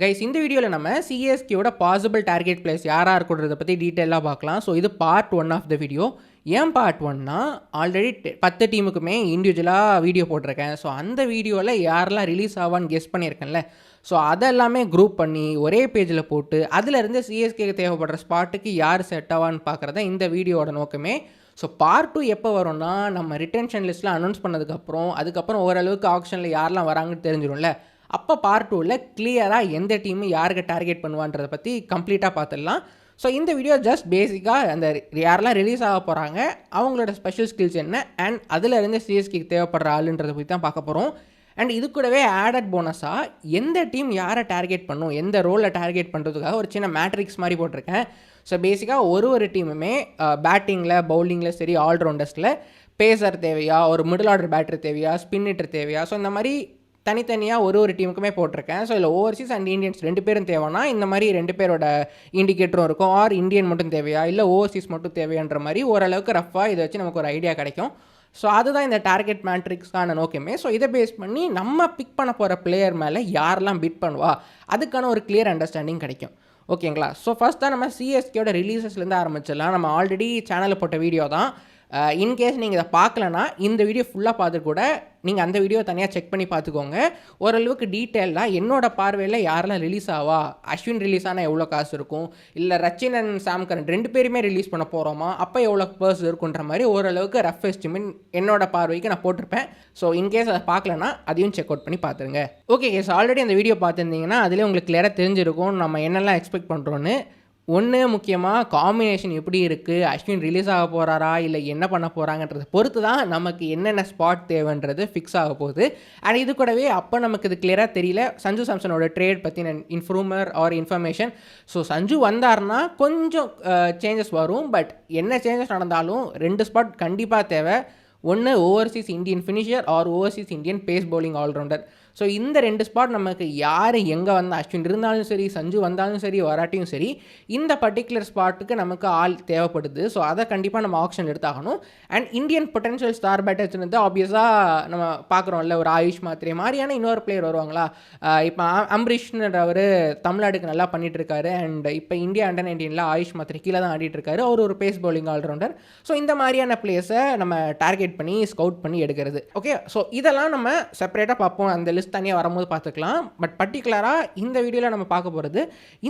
Guys இந்த வீடியோவில் நம்ம சிஎஸ்கேயோட பாசிபிள் டார்கெட் பிளேஸ் யாராக இருக்கிறத பற்றி டீட்டெயிலாக பார்க்கலாம். ஸோ இது பார்ட் 1 ஆஃப் த வீடியோ. ஏன் பார்ட் 1னா ஆல்ரெடி 10 டீமுக்குமே இண்டிவிஜுவலாக வீடியோ போட்டிருக்கேன். ஸோ அந்த வீடியோவில் யாரெல்லாம் ரிலீஸ் ஆவான்னு கெஸ் பண்ணியிருக்கேன்ல, ஸோ அதெல்லாமே குரூப் பண்ணி ஒரே பேஜில் போட்டு அதிலிருந்து சிஎஸ்கேக்கு தேவைப்படுற ஸ்பாட்டுக்கு யார் செட் ஆவான்னு பார்க்குறத இந்த வீடியோட நோக்கமே. ஸோ பார்ட் 2 எப்போ வரும்னா நம்ம ரிட்டென்ஷன் லிஸ்ட்டில் அனௌன்ஸ் பண்ணதுக்கப்புறம் அதுக்கப்புறம் ஓரளவுக்கு ஆப்ஷனில் யாரெல்லாம் வராங்கன்னு தெரிஞ்சிடும்ல. அப்போ பார்ட் 2ல் கிளியராக எந்த டீமு யாருக்கு டார்கெட் பண்ணுவான்றதை பற்றி கம்ப்ளீட்டாக பார்த்துடலாம். ஸோ இந்த வீடியோ ஜஸ்ட் பேசிக்காக அந்த யாரெல்லாம் ரிலீஸ் ஆக போகிறாங்க, அவங்களோட ஸ்பெஷல் ஸ்கில்ஸ் என்ன, அண்ட் அதில் இருந்து சிஎஸ்கேக்கு தேவைப்படுற ஆளுன்றதை பற்றி தான் பார்க்க போகிறோம். அண்ட் இது கூடவே ஆடட் போனஸாக எந்த டீம் யாரை டார்கெட் பண்ணும், எந்த ரோலில் டார்கெட் பண்ணுறதுக்காக ஒரு சின்ன மேட்ரிக்ஸ் மாதிரி போட்டிருக்கேன். ஸோ பேசிக்காக ஒரு டீமுமே பேட்டிங்கில் பவுலிங்கில் சரி ஆல்ரவுண்டர்ஸில் பேசர் தேவையா, ஒரு மிடில் ஆர்டர் பேட்டர் தேவையா, ஸ்பின் ஹிட்டர் தேவையா, ஸோ இந்த மாதிரி தனித்தனியாக ஒரு டீமுக்குமே போட்டிருக்கேன். ஸோ இதில் ஓவர்சீஸ் அண்ட் இந்தியன்ஸ் 2 பேரும் தேவைன்னா இந்த மாதிரி 2 பேரோட இண்டிகேட்டரும் இருக்கும். ஆர் இந்தியன் மட்டும் தேவையா, இல்லை ஓவர்சீஸ் மட்டும் தேவையான்ற மாதிரி ஓரளவுக்கு ரஃபாக இதை வச்சு நமக்கு ஒரு ஐடியா கிடைக்கும். ஸோ அதுதான் இந்த டார்கெட் மேட்ரிக்ஸ்க்கான நோக்கமே. ஸோ இதை பேஸ் பண்ணி நம்ம பிக் பண்ண போகிற பிளேயர் மேலே யாரெல்லாம் பிட் பண்ணுவா அதுக்கான ஒரு கிளியர் அண்டர்ஸ்டாண்டிங் கிடைக்கும். ஓகேங்களா? ஸோ ஃபஸ்ட் தான் நம்ம சிஎஸ்கேயோட ரிலீசஸ்லேருந்து ஆரம்பிச்சிடலாம். நம்ம ஆல்ரெடி சேனலில் போட்ட வீடியோ தான். இன்கேஸ் நீங்கள் இதை பார்க்கலன்னா இந்த வீடியோ ஃபுல்லாக பார்த்துட்டு கூட நீங்கள் அந்த வீடியோ தனியாக செக் பண்ணி பார்த்துக்கோங்க. ஓரளவுக்கு டீட்டெயிலாக என்னோட பார்வையில் யாரெல்லாம் ரிலீஸ் ஆவா, அஸ்வின் ரிலீஸ் ஆனால் எவ்வளோ காசு இருக்கும், இல்லை ரச்சின் அண்ட் சாம் கரன் 2 பேருமே ரிலீஸ் பண்ண போகிறோமா, அப்போ எவ்வளோ பர்ஸ் இருக்குன்ற மாதிரி ஓரளவுக்கு ரஃப் எஸ்டிமேட் என்னோட பார்வைக்கு நான் போட்டிருப்பேன். ஸோ இன்கேஸ் அதை பார்க்கலன்னா அதையும் செக் அவுட் பண்ணி பார்த்துருங்க. ஓகே கேஸ், ஆல்ரெடி அந்த வீடியோ பார்த்துருந்தீங்கன்னா அதிலே உங்களுக்கு கிளியராக தெரிஞ்சிருக்கும் நம்ம என்னெல்லாம் எக்ஸ்பெக்ட் பண்ணுறோன்னு. ஒன்று முக்கியமாக காம்பினேஷன் எப்படி இருக்குது, அஸ்வின் ரிலீஸ் ஆக போகிறாரா இல்லை என்ன பண்ண போகிறாங்கன்றதை பொறுத்து தான் நமக்கு என்னென்ன ஸ்பாட் தேவைன்றது ஃபிக்ஸ் ஆக போகுது. அண்ட் இது கூடவே அப்போ நமக்கு இது கிளியராக தெரியல சஞ்சு சாம்சனோட ட்ரேட் பற்றின இன்ஃபர்மேஷன். ஸோ சஞ்சு வந்தார்னா கொஞ்சம் சேஞ்சஸ் வரும். பட் என்ன சேஞ்சஸ் நடந்தாலும் 2 ஸ்பாட் கண்டிப்பாக தேவை. ஒன்று overseas Indian finisher or overseas Indian pace bowling allrounder. So இந்த 2 ஸ்பாட் நமக்கு யார் எங்கே வந்தால் அஸ்வின் இருந்தாலும் சரி, சஞ்சு வந்தாலும் சரி, வராட்டியும் சரி, இந்த பர்டிகுலர் ஸ்பாட்டுக்கு நமக்கு ஆள் தேவைப்படுது. ஸோ அதை கண்டிப்பாக நம்ம ஆப்ஷன் எடுத்தாகணும். And Indian potential star batters வந்து ஆப்வியஸாக நம்ம பார்க்குறோம்ல, ஒரு ஆயுஷ் மாத்திரை மாதிரியான இன்னொரு பிளேயர் வருவாங்களா. இப்போ அம்பரீஷ்ன்றவர் தமிழ்நாடுக்கு நல்லா பண்ணிகிட்ருக்காரு. அண்ட் இப்போ இந்தியா அண்டர் 19ல் ஆயுஷ் மாத்திரை கீழே தான் ஆடிட்டுருக்காரு. அவர் ஒரு பேஸ் பவுலிங் ஆல்ரவுண்டர். ஸோ இந்த மாதிரியான பிளேயர்ஸை நம்ம டார்கெட் பண்ணி ஸ்கவுட் பண்ணி எடுக்கிறது. ஓகே, ஸோ இதெல்லாம் நம்ம செப்பரேட்டாக பார்ப்போம், அந்த லிஸ்ட் தனியாக வரும்போது பார்த்துக்கலாம். பட் பர்டிகுலராக இந்த வீடியோவில் நம்ம பார்க்க போகிறது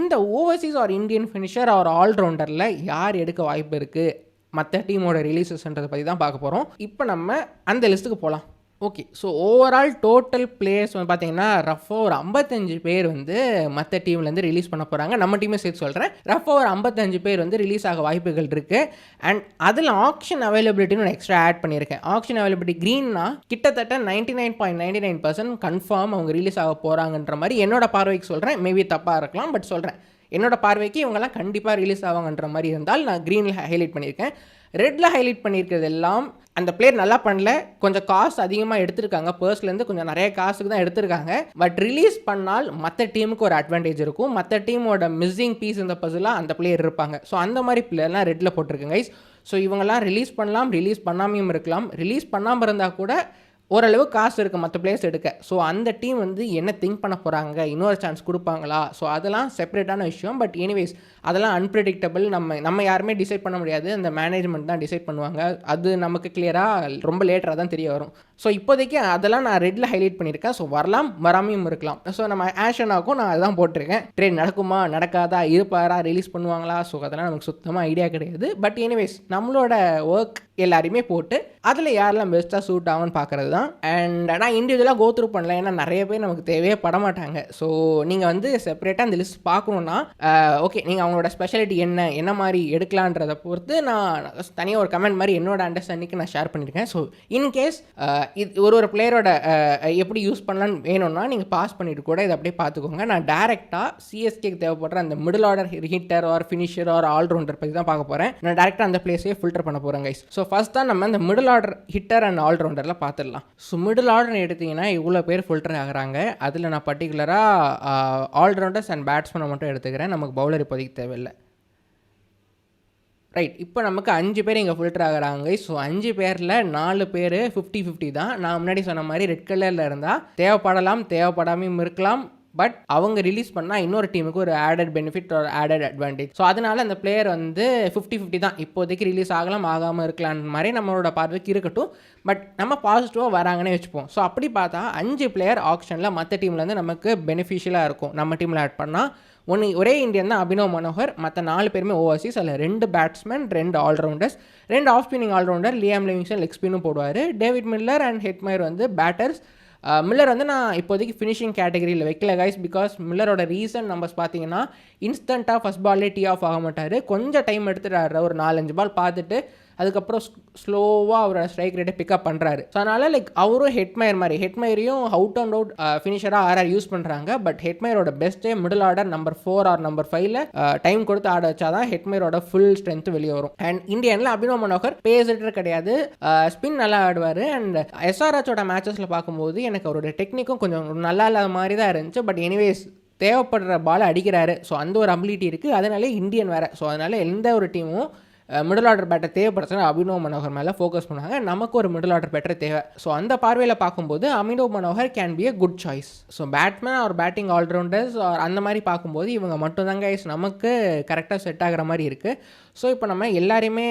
இந்த overseas or Indian finisher or ஆல்ரவுண்டரில் யார் எடுக்க வாய்ப்பு இருக்குது, மற்ற டீமோட ரிலீசஸ்ன்றதை பற்றி தான் பார்க்க போகிறோம். இப்போ நம்ம அந்த லிஸ்ட்டுக்கு போகலாம். Okay, so overall total players வந்து பார்த்தீங்கன்னா ரஃபாக ஒரு 55 பேர் வந்து மற்ற டீம்லேருந்து ரிலீஸ் பண்ண போகிறாங்க. நம்ம டீமே சேர்த்து சொல்கிறேன், ரஃபாக ஒரு 55 பேர் வந்து ரிலீஸ் ஆக வாய்ப்புகள் இருக்குது. அண்ட் அதில் ஆக்ஷன் அவைலபிலிட்டின்னு ஒரு எக்ஸ்ட்ரா ஆட் பண்ணியிருக்கேன். ஆக்ஷன் அவைலபிலிட்டி க்ரீன்னா கிட்டத்தட்ட 99.99% கன்ஃபார்ம் அவங்க ரிலீஸ் ஆக போகிறாங்கன்ற மாதிரி என்னோட பார்வைக்கு சொல்கிறேன். மேபி தப்பாக இருக்கலாம், பட் சொல்கிறேன் என்னோட பார்வைக்கு இவங்கெல்லாம் கண்டிப்பாக ரிலீஸ் ஆவாங்கன்ற மாதிரி இருந்தால் நான் க்ரீனில் ஹைலைட் பண்ணியிருக்கேன். ரெட்டில் ஹைலைட் பண்ணியிருக்கிறது எல்லாம் அந்த பிளேயர் நல்லா பண்ணல, கொஞ்சம் காசு அதிகமாக எடுத்திருக்காங்க, பர்ஸ்லேருந்து கொஞ்சம் நிறைய காசுக்கு தான் எடுத்திருக்காங்க. பட் ரிலீஸ் பண்ணால் மற்ற டீமுக்கு ஒரு அட்வான்டேஜ் இருக்கும், மற்ற டீமோட மிஸ்ஸிங் பீஸ் இந்த பஸ்ஸில் அந்த பிளேயர் இருப்பாங்க. ஸோ அந்த மாதிரி பிளேயர்லாம் ரெட்டில் போட்டிருக்கேங்க கைஸ். ஸோ இவங்கெல்லாம் ரிலீஸ் பண்ணலாம், ரிலீஸ் பண்ணாமையும் இருக்கலாம். ரிலீஸ் பண்ணாமல் இருந்தால் கூட ஓரளவு காசு இருக்குது மற்ற பிளேயர்ஸ் எடுக்க. ஸோ அந்த டீம் வந்து என்ன திங்க் பண்ண போகிறாங்க, இன்னொரு சான்ஸ் கொடுப்பாங்களா, ஸோ அதெல்லாம் செப்பரேட்டான விஷயம். பட் எனிவேஸ் அதெல்லாம் அன்பிரடிக்டபிள், நம்ம யாருமே டிசைட் பண்ண முடியாது, அந்த மேனேஜ்மெண்ட் தான் டிசைட் பண்ணுவாங்க. அது நமக்கு கிளியராக ரொம்ப லேட்டராக தான் தெரிய வரும். ஸோ இப்போதைக்கு அதெல்லாம் நான் ரெட்டில் ஹைலைட் பண்ணியிருக்கேன். ஸோ வரலாம், வராமையும் இருக்கலாம். ஸோ நம்ம ஆஷனாக்கும் நான் அதுதான் போட்டிருக்கேன். ட்ரெயின் நடக்குமா நடக்காதா, இருப்பாரா, ரிலீஸ் பண்ணுவாங்களா, ஸோ அதெல்லாம் நமக்கு சுத்தமாக ஐடியா கிடையாது. பட் எனிவேஸ் நம்மளோட ஒர்க் எல்லாருமே போட்டு அதில் யாரெல்லாம் பெஸ்ட்டாக சூட் ஆகும்னு பார்க்குறது தான். அண்ட் நான் இண்டிவிஜுவலாக கோ த்ரூ பண்ணல, ஏன்னா நிறைய பேர் நமக்கு தேவையே பட மாட்டாங்க. ஸோ நீங்கள் வந்து செப்பரேட்டாக அந்த லிஸ்ட் பார்க்கணுன்னா ஓகே, நீங்கள் அவங்களோட ஸ்பெஷாலிட்டி என்ன மாதிரி எடுக்கலான்றதை பொறுத்து நான் தனியாக ஒரு கமெண்ட் மாதிரி என்னோட அண்டர்ஸ்டாண்டிங்க்கு நான் ஷேர் பண்ணியிருக்கேன். ஸோ இன்கேஸ் இது ஒரு பிளேயரோட எப்படி யூஸ் பண்ணலான்னு வேணும்னா நீங்கள் பாஸ் பண்ணிட்டு கூட இதை அப்படியே பார்த்துக்கோங்க. நான் டேரெக்டாக சிஎஸ்கேக்கு தேவைப்படுற அந்த middle order hitter or finisher or allrounder பற்றி தான் பார்க்க போகிறேன். நான் டேரெக்டாக அந்த பிளேஸே ஃபில்டர் பண்ண போகிறேன் கைஸ். ஸோ ஃபஸ்ட் தான் நம்ம அந்த மிடில் ஆர்டர் ஹிட்டர் அண்ட் ஆல்ரவுண்டரில் பார்த்துடலாம். ஸோ மிடில் ஆர்டர் எடுத்திங்கன்னா இவ்வளோ பேர் ஃபில்டர் ஆகிறாங்க. அதில் நான் பர்டிகுலராக ஆல்ரவுண்டர்ஸ் அண்ட் பேட்ஸ்மேனை மட்டும் எடுத்துக்கிறேன், நமக்கு பவுலர் இப்போதைக்கு தேவையில்லை. ரைட், இப்போ நமக்கு 5 பேர் இங்கே ஃபில்டர் ஆகிறாங்க. ஸோ 5 பேரில் 4 பேர் 50-50 தான். நான் முன்னாடி சொன்ன மாதிரி ரெட் கலரில் இருந்தால் தேவைப்படலாம், தேவைப்படாமையும் இருக்கலாம். பட் அவங்க ரிலீஸ் பண்ணால் இன்னொரு டீமுக்கு ஒரு ஆடட் பெனிஃபிட் ஒரு ஆடட் அட்வான்டேஜ். ஸோ அதனால் அந்த பிளேயர் வந்து 50-50 தான், இப்போதைக்கு ரிலீஸ் ஆகலாம் ஆகாமல் இருக்கலான்ற மாதிரி நம்மளோட பார்வைக்கு இருக்கட்டும். பட் நம்ம பாசிட்டிவாக வராங்கன்னே வச்சுப்போம். ஸோ அப்படி பார்த்தா 5 பிளேயர் ஆப்ஷனில் மற்ற டீம்லேருந்து நமக்கு பெனிஃபிஷியலாக இருக்கும். நம்ம டீமில் ஆட் பண்ணால் ஒரே இந்தியன் தான் அபினவ் மனோகர், மற்ற 4 பேருமே ஓவர்சீஸ். அதில் 2 batsman, 2 allrounders, 2 off spinning allrounder, Liam Livingstone leg ஸ்பின்னும் போடுவார். டேவிட் மில்லர் அண்ட் ஹெட்மயர் வந்து பேட்டர்ஸ். மில்லர் வந்து நான் இப்போதைக்கு ஃபினிஷிங் கேட்டகரியில் வைக்கல கைஸ், பிகாஸ் மில்லரோட ரீசன் நம்பர்ஸ் பார்த்தீங்கன்னா இன்ஸ்டண்ட்டாக ஃபஸ்ட் பால்லே டீ ஆஃப் ஆக மாட்டார். கொஞ்சம் டைம் எடுத்துகிட்டு ஆடுற ஒரு 4-5 பால் பார்த்துட்டு அதுக்கப்புறம் ஸ்லோவாக அவரோட ஸ்ட்ரைக் ரேட்டை பிக்கப் பண்ணுறாரு. ஸோ அதனால் லைக் அவரும் ஹெட்மயர் மாதிரி, ஹெட்மயரையும் அவுட் அண்ட் அவுட் ஃபினிஷராக ஆர்ஆர் யூஸ் பண்ணுறாங்க. பட் ஹெட்மயரோட பெஸ்ட்டே middle order number 4 or number 5ல் டைம் கொடுத்து ஆட வச்சாதான் ஹெட்மயரோட ஃபுல் ஸ்ட்ரென்த் வெளியே வரும். அண்ட் இந்தியனில் அபினவ் மனோகர் பேஸ் ஹிட்டர் கிடையாது, ஸ்பின் நல்லா ஆடுவார். அண்ட் எஸ்ஆர்ஹெச்சோட மேட்சஸில் பார்க்கும்போது எனக்கு அவரோட டெக்னிக்கும் கொஞ்சம் நல்லா இல்லாத மாதிரி தான் இருந்துச்சு. பட் எனிவேஸ் தேவைப்படுற பால் அடிக்கிறாரு. ஸோ அந்த ஒரு அபிலிட்டி இருக்குது. அதனாலே இந்தியன் வேறு. ஸோ அதனால் எந்த ஒரு டீமும் மிடில் ஆர்டர் பேட்டர் தேவைப்படுச்சுன்னா அபினவ் மனோகர் மேலே ஃபோக்கஸ் பண்ணுவாங்க. நமக்கு ஒரு மிடில் ஆர்டர் பேட்டர் தேவை. ஸோ அந்த பார்வையில் பார்க்கும்போது Abhinav Manohar can be a good choice. So batsman or batting allrounders அந்த மாதிரி பார்க்கும்போது இவங்க மட்டும்தாங்க நமக்கு கரெக்டாக செட் ஆகிற மாதிரி இருக்குது. ஸோ இப்போ நம்ம எல்லாரையுமே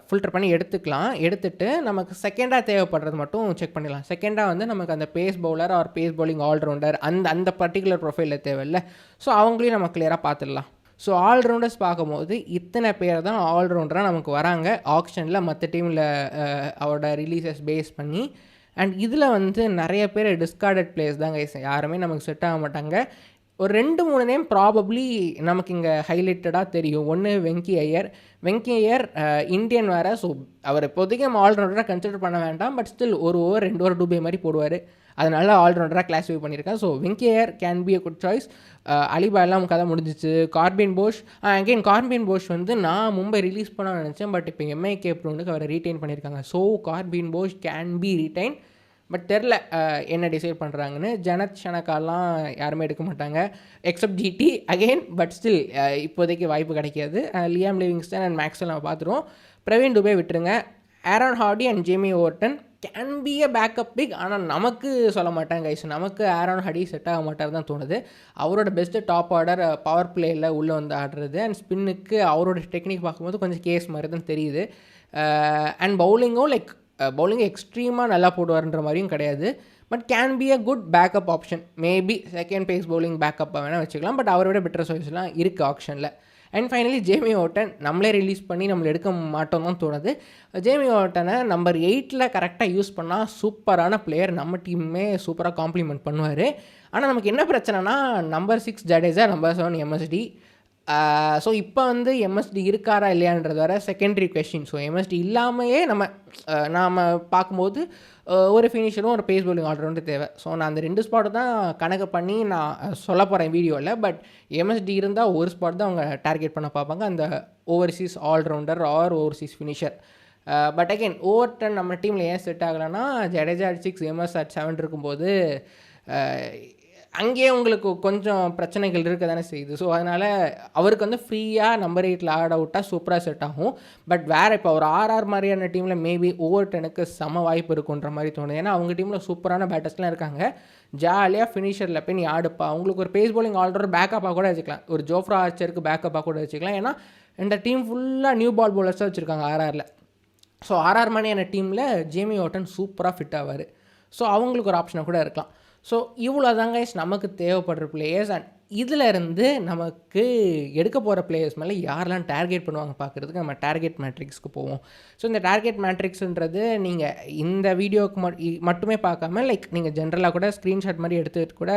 ஃபில்டர் பண்ணி எடுத்துட்டு நமக்கு செகண்டாக தேவைப்படுறது மட்டும் செக் பண்ணிடலாம். செகண்டாக வந்து நமக்கு அந்த pace bowler or pace bowling allrounder அந்த பர்டிகுலர் ப்ரொஃபைலில் தேவையில்லை. ஸோ அவங்களையும் நம்ம கிளியராக பார்த்துடலாம். ஸோ ஆல்ரவுண்டர்ஸ் பார்க்கும்போது இத்தனை பேர் தான் ஆல்ரவுண்டராக நமக்கு வராங்க ஆக்ஷனில் மற்ற டீமில் அவரோட ரிலீசஸ் பேஸ் பண்ணி. அண்ட் இதில் வந்து நிறைய பேர் டிஸ்கார்டட் பிளேயர்ஸ் தாங்க, யாருமே நமக்கு செட் ஆக மாட்டாங்க. ஒரு 2-3 நேம் ப்ராபப்ளி நமக்கு இங்கே ஹைலைட்டடாக தெரியும். ஒன்று வெங்கி ஐயர் இந்தியன் வேறு. ஸோ அவர் இப்போதைக்கு நம்ம ஆல்ரவுண்டராக கன்சிடர் பண்ண வேண்டாம். பட் ஸ்டில் ஒரு ஓவர் 2 ஓவர் டூபே மாதிரி போடுவார். அதனால ஆல்ரவுண்டராக கிளாஸிஃபை பண்ணியிருக்கேன். So Venky Iyer can be a good choice. அலிபாலாம் கதை முடிஞ்சிச்சு. கார்பின் போஷ் வந்து நான் மும்பை ரிலீஸ் பண்ண நினச்சேன். பட் இப்போ எம்ஐகே ப்ரோனுக்கு அவரை ரீட்டைன் பண்ணியிருக்காங்க. So Corbin Bosch can be retain. But தெரில என்ன டிசைட் பண்ணுறாங்கன்னு. ஜனத் ஷனக்காலாம் யாருமே எடுக்க மாட்டாங்க except GT again. But still இப்போதைக்கு வாய்ப்பு கிடைக்காது. லியாம் லிவிங்ஸ்டன் அண்ட் மேக்ஸ்வெல் நம்ம பார்த்துருவோம். பிரவீன் துபே விட்டுருங்க. Aaron Hardie and Jamie Overton can be a backup pick. ஆனால் நமக்கு சொல்ல மாட்டாங்க கைஸ், நமக்கு ஆரோன் ஹார்டி செட் ஆக மாட்டார் தான் தோணுது. அவரோட பெஸ்ட்டு டாப் ஆர்டர் பவர் பிளேயில் உள்ளே வந்து ஆடுறது. அண்ட் ஸ்பின்னுக்கு அவரோட டெக்னிக் பார்க்கும்போது கொஞ்சம் கேஸ் மாதிரி தான் தெரியுது. அண்ட் பவுலிங்கும் எக்ஸ்ட்ரீமாக நல்லா போடுவார்ன்ற மாதிரியும் கிடையாது. But can be a good backup option. Maybe second pace bowling பேக்கப்பாக வேணால் வச்சுக்கலாம். பட் அவரோட பெட்டர் சாய்ஸ்லாம் இருக்குது ஆப்ஷனில். அண்ட் ஃபைனலி ஜேமி ஓவர்டன் நம்மளே ரிலீஸ் பண்ணி நம்மளை எடுக்க மாட்டோம் தான் தோணுது. ஜேமி ஓவர்டனை நம்பர் 8ல் கரெக்டாக யூஸ் பண்ணால் சூப்பரான பிளேயர், நம்ம டீமுமே சூப்பராக காம்ப்ளிமெண்ட் பண்ணுவார். ஆனால் நமக்கு என்ன பிரச்சனைனா number 6 Jadeja, number 7 MST. So இப்போ வந்து எம்எஸ்டி இருக்காரா இல்லையான்றது வர செகண்டரி கொஸ்டின். ஸோ எம்எஸ்டி இல்லாமையே நாம் பார்க்கும்போது ஒரு ஃபினிஷரும் ஒரு பேஸ் பவுலிங் ஆல்ரவுண்டர் தேவை. ஸோ நான் அந்த 2 ஸ்பாட்டை தான் கணக்கு பண்ணி நான் சொல்ல போகிறேன் வீடியோவில். பட் எம்எஸ்டி இருந்தால் ஒரு ஸ்பாட் தான் அவங்க டார்கெட் பண்ண பார்ப்பாங்க, அந்த overseas allrounder or overseas finisher. But again Overton நம்ம டீமில் ஏன் செட் ஆகலைன்னா ஜடேஜா at 6 எம்எஸ் at 7 இருக்கும்போது அங்கேயே உங்களுக்கு கொஞ்சம் பிரச்சனைகள் இருக்க தானே செய்யுது. ஸோ அதனால் அவருக்கு வந்து ஃப்ரீயாக நம்பர் 8ல் ஆட் அவுட்டாக சூப்பராக செட் ஆகும். பட் வேறு இப்போ ஒரு ஆர்ஆர் மாதிரியான டீமில் மேபி ஓவர்டனுக்கு சம வாய்ப்பு இருக்குன்ற மாதிரி தோணுது. ஏன்னா அவங்க டீமில் சூப்பரான பேட்டர்ஸ்லாம் இருக்காங்க. ஜாலியாக ஃபினிஷரில் போய் நீ ஆடுப்பா. அவங்களுக்கு ஒரு பேஸ் பவுலிங் ஆல்ரவுண்டர் பேக்கப்பாக கூட வச்சுக்கலாம், ஒரு ஜோஃப்ரா ஆர்ச்சருக்கு பேக்கப்பாக கூட வச்சுக்கலாம். ஏன்னா இந்த டீம் ஃபுல்லாக நியூ பால் பவுலர்ஸாக வச்சுருக்காங்க ஆர்ஆரில். ஸோ ஆர்ஆர் மாதிரியான டீமில் ஜேமி ஓவர்டன் சூப்பராக ஃபிட் ஆவார். ஸோ அவங்களுக்கு ஒரு ஆப்ஷனாக கூட இருக்கலாம். ஸோ இவ்வளோ தாங்க நமக்கு தேவைப்படுற பிளேயர்ஸ். அண்ட் இதில் இருந்து நமக்கு எடுக்க போகிற பிளேயர்ஸ் மேலே யாரெல்லாம் டார்கெட் பண்ணுவாங்க பார்க்குறதுக்கு நம்ம டார்கெட் மேட்ரிக்ஸ்க்கு போவோம். ஸோ இந்த டார்கெட் மேட்ரிக்ஸ்ன்றது நீங்கள் இந்த வீடியோவுக்கு மட்டுமே பார்க்காம நீங்கள் ஜென்ரலாக கூட ஸ்க்ரீன்ஷாட் மாதிரி எடுத்துகிட்டு கூட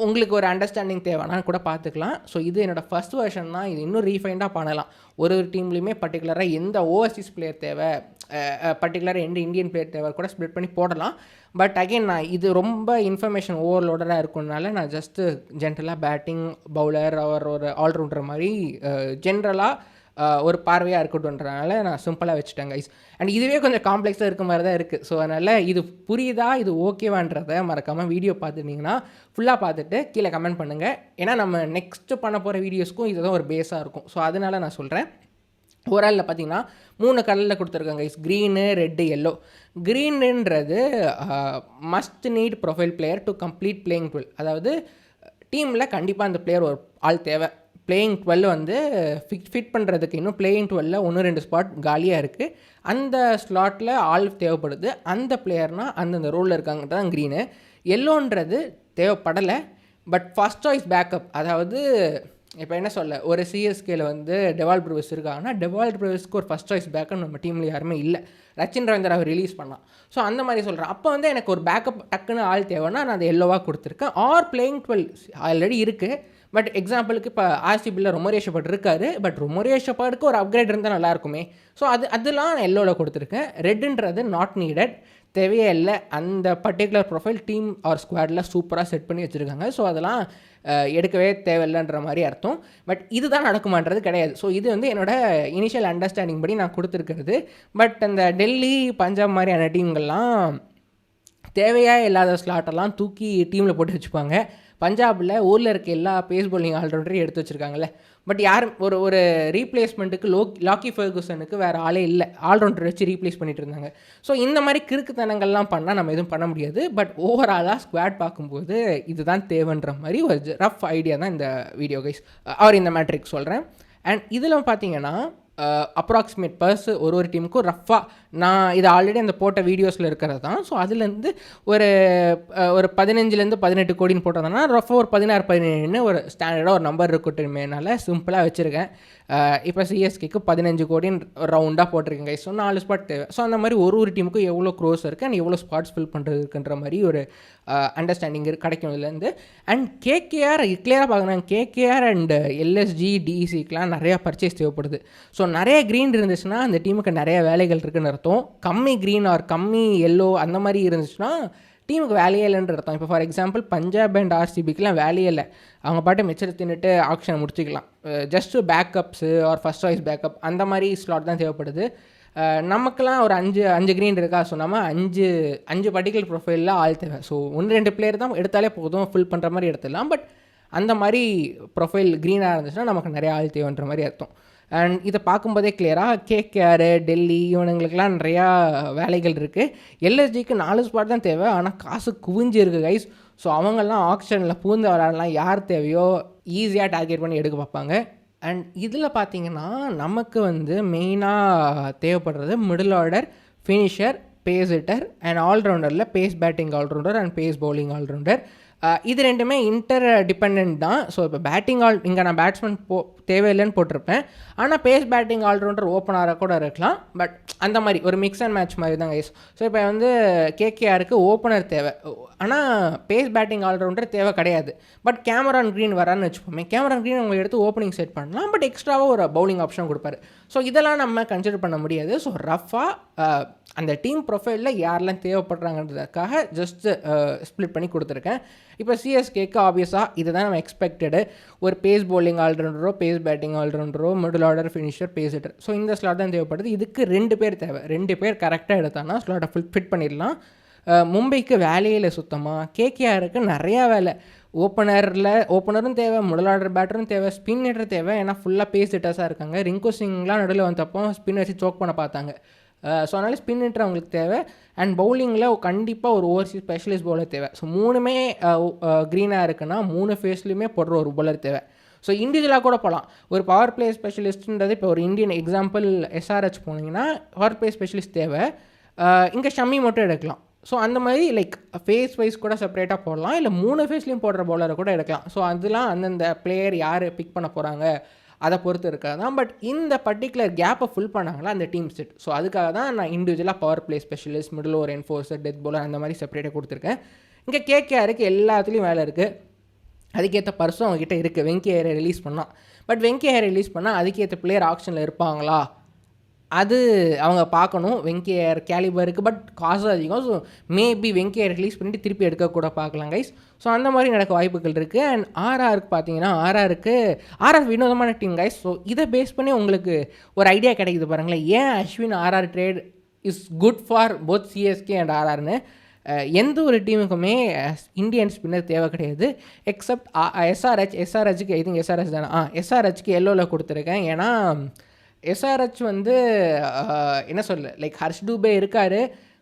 உங்களுக்கு ஒரு அண்டர்ஸ்டாண்டிங் தேவைன்னா கூட பார்த்துக்கலாம். ஸோ இது என்னோடய ஃபஸ்ட் வெர்ஷன் தான். இது இன்னும் ரீஃபைண்டாக பண்ணலாம். ஒரு டீம்லேயுமே பர்டிகுலராக எந்த ஓவர்சீஸ் பிளேயர் தேவை, பர்டிகுலராக எந்த இந்தியன் பிளேயர் தேவை கூட ஸ்ப்ளிட் பண்ணி போடலாம். பட் அகெயின் நான் இது ரொம்ப இன்ஃபர்மேஷன் ஓவர்லோடராக இருக்கும்னால நான் ஜஸ்ட்டு ஜென்ரலாக பேட்டிங் பவுலர் அவர் ஒரு ஆல்ரவுண்டர் மாதிரி ஜென்ரலாக ஒரு பார்வையாக இருக்கட்டும்ன்றனால நான் சிம்பிளாக வச்சுட்டேன் கைஸ். அண்ட் இதுவே கொஞ்சம் காம்ப்ளெக்ஸாக இருக்க மாதிரி தான் இருக்குது. ஸோ அதனால் இது புரியுதா, இது ஓகேவான்றதை மறக்காமல் வீடியோ பார்த்துட்டிங்கன்னா ஃபுல்லாக பார்த்துட்டு கீழே கமெண்ட் பண்ணுங்கள். ஏன்னா நம்ம நெக்ஸ்ட்டு பண்ண போகிற வீடியோஸ்க்கும் இதுதான் ஒரு பேஸாக இருக்கும். ஸோ அதனால் நான் சொல்கிறேன். ஓவராலில் பார்த்தீங்கன்னா 3 கலரில் கொடுத்துருக்காங்க கைஸ், க்ரீனு, ரெட்டு, எல்லோ. க்ரீனுன்றது must need profile player to complete playing 12. அதாவது டீமில் கண்டிப்பாக அந்த பிளேயர் ஒரு ஆள் தேவை. பிளேயிங் 12 வந்து ஃபிட் பண்ணுறதுக்கு இன்னும் பிளேயிங் 12 1-2 ஸ்பாட் காலியாக இருக்குது. அந்த ஸ்லாட்டில் ஆள் தேவைப்படுது. அந்த பிளேயர்னால் அந்தந்த ரோலில் இருக்காங்க தான் க்ரீனு. எல்லோன்றது தேவைப்படலை, பட் ஃபஸ்ட் சாய்ஸ் பேக்கப். அதாவது இப்போ என்ன சொல்ல, ஒரு சிஎஸ்கேல வந்து டெவால் ப்ரூவிஸ் இருக்காங்கன்னா டெவால் ப்ரூவிஸ்க்கு ஒரு ஃபஸ்ட் சாய்ஸ் பேக்கப் நம்ம டீமில் யாருமே இல்லை. ரச்சின் ரவீந்திராவை ரிலீஸ் பண்ணான். ஸோ அந்த மாதிரி சொல்கிறேன். அப்போ வந்து எனக்கு ஒரு பேக்கப் டக்குன்னு ஆள் தேவைன்னா நான் அதை எல்லோவாக கொடுத்துருக்கேன். ஆர் பிளேயிங் 12 ஆல்ரெடி இருக்குது. பட் எக்ஸாம்பிளுக்கு இப்போ ஆர்சிபியில் ரொமோரியா ஷெப்பர்ட் இருக்காரு, பட் ரொமோரியா ஷெப்பர்டுக்கு ஒரு அப்கிரேட் இருந்தால் நல்லாயிருக்குமே. ஸோ அதெல்லாம் நான் எல்லோவில் கொடுத்துருக்கேன். ரெட்டுன்றது நாட் நீடட், தேவையே இல்லை. அந்த பர்டிகுலர் ப்ரொஃபைல் டீம் ஆர் ஸ்குவாடில் சூப்பராக செட் பண்ணி வச்சுருக்காங்க. ஸோ அதெல்லாம் எடுக்கவே தேவையில்லைன்ற மாதிரி அர்த்தம். பட் இதுதான் நடக்குமான்றது கிடையாது. ஸோ இது வந்து என்னோடய இனிஷியல் அண்டர்ஸ்டாண்டிங் படி நான் கொடுத்துருக்கிறது. பட் அந்த டெல்லி, பஞ்சாப் மாதிரியான டீம்கள்லாம் தேவையாக இல்லாத ஸ்லாட்டெல்லாம் தூக்கி டீமில் போட்டு வச்சுப்பாங்க. பஞ்சாபில் ஊரில் இருக்க எல்லா பேஸ் பவுலிங் ஆல்ரவுண்டரையும் எடுத்து வச்சுருக்காங்கல்ல. பட் யாரும் ஒரு ரீப்ளேஸ்மெண்ட்டுக்கு லாக்கி ஃபெர்குசனுக்கு வேறு ஆளே இல்லை, ஆல்ரவுண்டர் வச்சு ரீப்ளேஸ் பண்ணிட்டு இருந்தாங்க. ஸோ இந்த மாதிரி கிறுக்குத்தனங்கள்லாம் பண்ணால் நம்ம எதுவும் பண்ண முடியாது. பட் ஓவராலாக ஸ்குவாட் பார்க்கும்போது இதுதான் தேவைன்ற மாதிரி ஒரு ரஃப் ஐடியா தான் இந்த வீடியோ கைஸ், அவர் இந்த மேட்ரிக் சொல்கிறேன். அண்ட் இதில் பார்த்தீங்கன்னா அப்ராக்சிமேட் பர்ஸ் ஒரு டீமுக்கும் ரஃபாக நான் இது ஆல்ரெடி அந்த போட்ட வீடியோஸில் இருக்கிறது தான். ஸோ அதுலேருந்து ஒரு 15 18 கோடின்னு போட்டதுன்னா ரஃபாக ஒரு 16-17 ஒரு ஸ்டாண்டர்டாக ஒரு நம்பர் இருக்கட்டுமேனால சிம்பிளாக வச்சுருக்கேன். இப்போ சிஎஸ்கேக்கு 15 கோடின்னு ரவுண்டாக போட்டிருக்கேங்க. ஸோ 4 ஸ்பாட் தேவை. ஸோ அந்த மாதிரி ஒரு டீமுக்கும் எவ்வளோ க்ரோஸ் இருக்குது அண்ட் எவ்வளோ ஸ்பாட்ஸ் ஃபில் பண்ணுறதுக்குன்ற மாதிரி ஒரு அண்டர்ஸ்டாண்டிங் கிடைக்கும் இதுலேருந்து. அண்ட் கேகேஆர் கிளியராக பார்க்கணும், கேகேஆர் அண்ட் எல்எஸ்ஜி, டிஇசிக்கெலாம் நிறையா பர்ச்சேஸ் தேவைப்படுது. ஸோ நிறைய க்ரீன் இருந்துச்சுன்னா அந்த டீமுக்கு நிறைய வேலைகள் இருக்குதுன்னு அர்த்தம். கம்மி க்ரீன் ஆர் கம்மி எல்லோ அந்த மாதிரி இருந்துச்சுன்னா டீமுக்கு வேலையே இல்லைன்ற அர்த்தம். இப்போ ஃபார் எக்ஸாம்பிள் பஞ்சாப் அண்ட் ஆர்சிபிக்கெலாம் வேலையே இல்லை, அவங்க பாட்டு மிச்சத்தை தின்னுட்டு ஆக்ஷனை முடிச்சிக்கலாம். Just backups or first choice backup அந்த மாதிரி ஸ்லாட் தான் தேவைப்படுது. நமக்கெல்லாம் ஒரு 5 க்ரீன் இருக்கா. ஸோ நம்ம 5 பர்டிகுலர் ப்ரொஃபைலில் ஆள் தேவை. ஸோ 1-2 பிளேயர் தான் எடுத்தாலே போதும், ஃபில் பண்ணுற மாதிரி எடுத்துடலாம். பட் அந்த மாதிரி ப்ரொஃபைல் க்ரீனாக இருந்துச்சுன்னா நமக்கு நிறையா ஆள் தேவைன்ற மாதிரி அர்த்தம். அண்ட் இதை பார்க்கும்போதே கிளியராக கேகேஆர், டெல்லி இவனுங்களுக்கெல்லாம் நிறையா வேலைகள் இருக்குது. எல்எஸ்ஜிக்கு 4 ஸ்பாட் தான் தேவை, ஆனால் காசு குவிஞ்சு இருக்குது கைஸ். ஸோ அவங்கெல்லாம் ஆக்ஷனில் பூந்து விளையாடலாம், யார் தேவையோ ஈஸியாக டார்கெட் பண்ணி எடுக்க பார்ப்பாங்க. அண்ட் இதில் பார்த்தீங்கன்னா நமக்கு வந்து மெயினாக தேவைப்படுறது middle order, finisher, pace hitter and ஆல்ரவுண்டரில் pace batting allrounder and pace bowling allrounder. இது ரெண்டுமே இன்டர் டிபெண்ட் தான். ஸோ இப்போ பேட்டிங் இங்கே நான் பேட்ஸ்மேன் தேவையில்லைன்னு போட்டிருப்பேன், ஆனால் பேஸ் பேட்டிங் ஆல்ரவுண்டர் ஓப்பனராக கூட இருக்கலாம். பட் அந்த மாதிரி ஒரு மிக்ஸ் அண்ட் மேட்ச் மாதிரி தான் கைஸ். ஸோ இப்போ வந்து கேகேஆருக்கு ஓப்பனர் தேவை, ஆனால் பேஸ் பேட்டிங் ஆல்ரவுண்டர் தேவை கிடையாது. பட் கேமரான் க்ரீன் வரான்னு வச்சுப்போமே, கேமரான் க்ரீன் அவங்க எடுத்து ஓப்பனிங் செட் பண்ணலாம், பட் எக்ஸ்ட்ராவாக ஒரு பவுலிங் ஆப்ஷன் கொடுப்பாரு. ஸோ இதெல்லாம் நம்ம கன்சிடர் பண்ண முடியாது. ஸோ ரஃபாக அந்த டீம் ப்ரொஃபைலில் யாரெல்லாம் தேவைப்படுறாங்கன்றதுக்காக ஜஸ்ட்டு ஸ்ப்ளிட் பண்ணி கொடுத்துருக்கேன். இப்போ சிஎஸ்கேக்கு ஆப்வியஸாக இதை தான் நம்ம எக்ஸ்பெக்டடு, ஒரு பேஸ் பவுலிங் ஆல்ரவுண்டரோ பேஸ் பேட்டிங் ஆல்ரவுண்டரோ middle order, finisher, pace hitter. So இந்த ஸ்லாட் தான் தேவைப்படுது. இதுக்கு 2 பேர் தேவை. 2 பேர் கரெக்டாக எடுத்தாங்கன்னா ஸ்லாட்டை ஃபிட் பண்ணிடலாம். மும்பைக்கு வேலையில் சுத்தமாக, கேகேஆருக்கு நிறையா வேலை. ஓப்பனரும் தேவை, மிடில் ஆர்டர் பேட்டரும் தேவை, ஸ்பின் ஹிட்டர் தேவை. ஏன்னா ஃபுல்லாக பேஸ் ஹிட்டர்ஸாக இருக்காங்க. ரிங்கு சிங்லாம் நடுவில் வந்தப்போ ஸ்பின் வச்சு சோக் பண்ண பார்த்தாங்க. ஸோ அதனால் ஸ்பின் ஹிட்டர் அவங்களுக்கு தேவை. அண்ட் பவுலிங்கில் கண்டிப்பாக ஒரு ஓவர்சீஸ் ஸ்பெஷலிஸ்ட் பவுலர் தேவை. ஸோ 3மே க்ரீனாக இருக்குன்னா 3 ஃபேஸ்லையுமே போடுற ஒரு பவுலர் தேவை. ஸோ இண்டிவிஜுவலாக கூட போகலாம். ஒரு பவர் பிளே ஸ்பெஷலிஸ்ட்ன்றது இப்போ ஒரு இந்தியன் எக்ஸாம்பிள் எஸ்ஆர்ஹெச் போனீங்கன்னா பவர் பிளே ஸ்பெஷலிஸ்ட் தேவை. இங்கே ஷம்மி மட்டும் எடுக்கலாம். ஸோ அந்த மாதிரி லைக் ஃபேஸ் வைஸ் கூட செப்பரேட்டாக போடலாம், இல்லை 3 ஃபேஸ்லேயும் போடுற பவுலரை கூட எடுக்கலாம். ஸோ அதெல்லாம் அந்தந்த பிளேயர் யார் பிக் பண்ண போகிறாங்க அதை பொறுத்து இருக்காது தான். பட் இந்த பர்டிகுலர் கேப்பை ஃபுல் பண்ணாங்களா அந்த டீம் செட். ஸோ அதுக்காக தான் நான் இண்டிவிஜுவலாக power play specialist, middle over enforcer, death bowler அந்த மாதிரி செப்பரேட்டாக கொடுத்துருக்கேன். இங்கே கேகேஆருக்கு எல்லாத்துலேயும் வேலை இருக்குது. அதுக்கேற்ற பர்ஸும் அவங்ககிட்ட இருக்குது. வெங்கி ஐயரை ரிலீஸ் பண்ணால், பட் வெங்கி ஐயரை ரிலீஸ் பண்ணால் அதுக்கேற்ற பிளேயர் ஆப்ஷனில் இருப்பாங்களா அது அவங்க பார்க்கணும். வெங்கி ஐயர் கேலிபருக்கு பட் காசு அதிகம். So maybe Venky Iyer release பண்ணிட்டு திருப்பி எடுக்கக்கூட பார்க்கலாம் கைஸ். ஸோ அந்த மாதிரி நடக்க வாய்ப்புகள் இருக்குது. அண்ட் ஆர்ஆருக்கு பார்த்தீங்கன்னா ஆர்ஆர் வினோதமான டீம் கைஸ். ஸோ இதை பேஸ் பண்ணி உங்களுக்கு ஒரு ஐடியா கிடைக்குது பாருங்களேன், ஏன் Ashwin RR trade is good for both CSK and ஆர்ஆர்னு. எந்த ஒரு டீமுக்குமே இந்தியன் ஸ்பின்னர் தேவை கிடையாது எக்ஸப்ட் எஸ்ஆர்ஹெச்க்கு. ஐ திங்க் எஸ்ஆர்ஹெச் தானே, எஸ்ஆர்ஹெச்க்கு எல்லோவில் கொடுத்துருக்கேன். ஏன்னா எஸ்ஆர்ஹெச் வந்து என்ன சொல்ல லைக் ஹர்ஷ் டூபே இருக்கார்,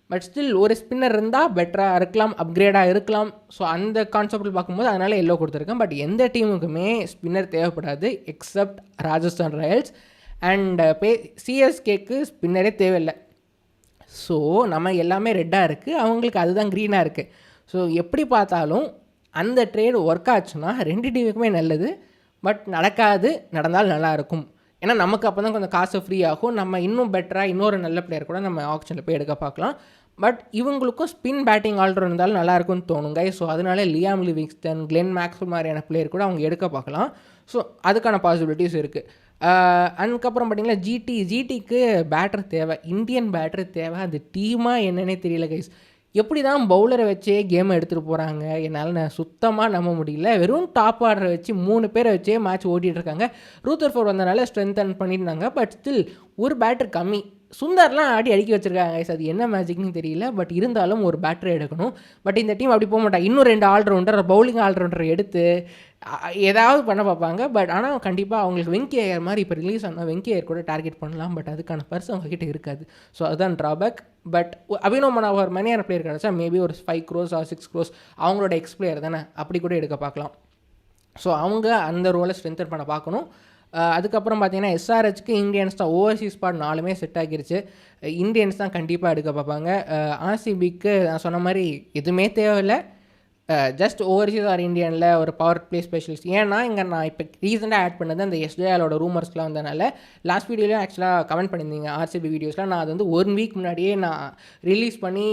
பட் ஸ்டில் ஒரு ஸ்பின்னர் இருந்தால் பெட்டராக இருக்கலாம், அப்கிரேடாக இருக்கலாம். ஸோ அந்த கான்செப்டில் பார்க்கும்போது அதனால் எல்லோ கொடுத்துருக்கேன். பட் எந்த டீமுக்குமே ஸ்பின்னர் தேவைப்படாது எக்ஸப்ட் ராஜஸ்தான் ராயல்ஸ் அண்ட் சிஎஸ்கேக்கு ஸ்பின்னரே தேவையில்லை. ஸோ நம்ம எல்லாமே ரெட்டாக இருக்குது, அவங்களுக்கு அதுதான் க்ரீனாக இருக்குது. ஸோ எப்படி பார்த்தாலும் அந்த ட்ரேடு ஒர்க் ஆச்சுன்னா ரெண்டு டீமுக்குமே நல்லது. பட் நடக்காது, நடந்தால் நல்லாயிருக்கும். ஏன்னா நமக்கு அப்போ தான் கொஞ்சம் காசு ஃப்ரீ ஆகும், நம்ம இன்னும் பெட்டராக இன்னொரு நல்ல பிளேயர் கூட நம்ம ஆப்ஷனில் போய் எடுக்க பார்க்கலாம். பட் இவங்களுக்கும் ஸ்பின் பேட்டிங் ஆல்ரவுண்டர் இருந்தாலும் நல்லாயிருக்கும்னு தோணுங்க. ஸோ அதனால லியாம் லிவிங்ஸ்டன், கிளென் மேக்ஸ்வெல் மாதிரியான பிளேயர் கூட அவங்க எடுக்க பார்க்கலாம். ஸோ அதுக்கான பாசிபிலிட்டிஸ் இருக்குது. அதுக்கப்புறம் பார்த்திங்கன்னா ஜிடிக்கு பேட்டர் தேவை, இந்தியன் பேட்டர் தேவை. அது டீமாக என்னன்னே தெரியல கைஸ். எப்படி தான் பவுலரை வச்சே கேமை எடுத்துகிட்டு போகிறாங்க என்னால் நான் சுத்தமாக நம்ப முடியல. வெறும் டாப் ஆர்டரை வச்சு 3 பேரை வச்சே மேட்ச் ஓட்டிகிட்ருக்காங்க. ரூதர்ஃபோர்ட் வந்தனால ஸ்ட்ரென்தன் பண்ணியிருந்தாங்க. பட் ஸ்டில் ஒரு பேட்டர் கம்மி. சுந்தர்லாம் அடிக்க வச்சுருக்காங்க. அது என்ன மேஜிக்னு தெரியல. பட் இருந்தாலும் ஒரு பேட்டரை எடுக்கணும். பட் இந்த டீம் அப்படி போக மாட்டாங்க. இன்னும் 2 ஆல்ரவுண்டர், பவுலிங் ஆல்ரவுண்டர் எடுத்து ஏதாவது பண்ண பார்ப்பாங்க. பட் ஆனால் கண்டிப்பாக அவங்களுக்கு வெங்கி ஐயர் மாதிரி இப்போ ரிலீஸ் ஆனால் வெங்கி ஐயர் கூட டார்கெட் பண்ணலாம். பட் அதுக்கான பர்ஸ் அவங்ககிட்ட இருக்காது. ஸோ அதுதான் ட்ராபேக். பட் அபினவ் மனோகர் மணியான பிளேயர் கிடச்சா மேபி ஒரு 5 crores or 6 crores அவங்களோட எக்ஸ்பிளேயர் தானே, அப்படி கூட எடுக்க பார்க்கலாம். ஸோ அவங்க அந்த ரோலை ஸ்ட்ரென்தன் பண்ண பார்க்கணும். அதுக்கப்புறம் பார்த்தீங்கன்னா எஸ்ஆர்ஹெச்க்கு இந்தியன்ஸ் தான் ஓவர்சீஸ் ஸ்பாட் 4மே செட் ஆகிருச்சு. இந்தியன்ஸ் தான் கண்டிப்பாக எடுக்க பார்ப்பாங்க. ஆர்சிபிக்கு நான் சொன்ன மாதிரி எதுவுமே தேவையில்லை, ஜஸ்ட் ஓவர்சீஸ் ஆர் இந்தியனில் ஒரு பவர் பிளே ஸ்பெஷலிஸ்ட். ஏன்னா இங்கே நான் இப்போ ரீசெண்டாக ஆட் பண்ணது அந்த எஸ்ஜேஆலோட ரூமர்ஸ்லாம் வந்தனால லாஸ்ட் வீடியோலையும் ஆக்சுவலாக கமெண்ட் பண்ணியிருந்தீங்க ஆர்சிபி வீடியோஸ்லாம். நான் அது வந்து 1 week முன்னாடியே நான் ரிலீஸ் பண்ணி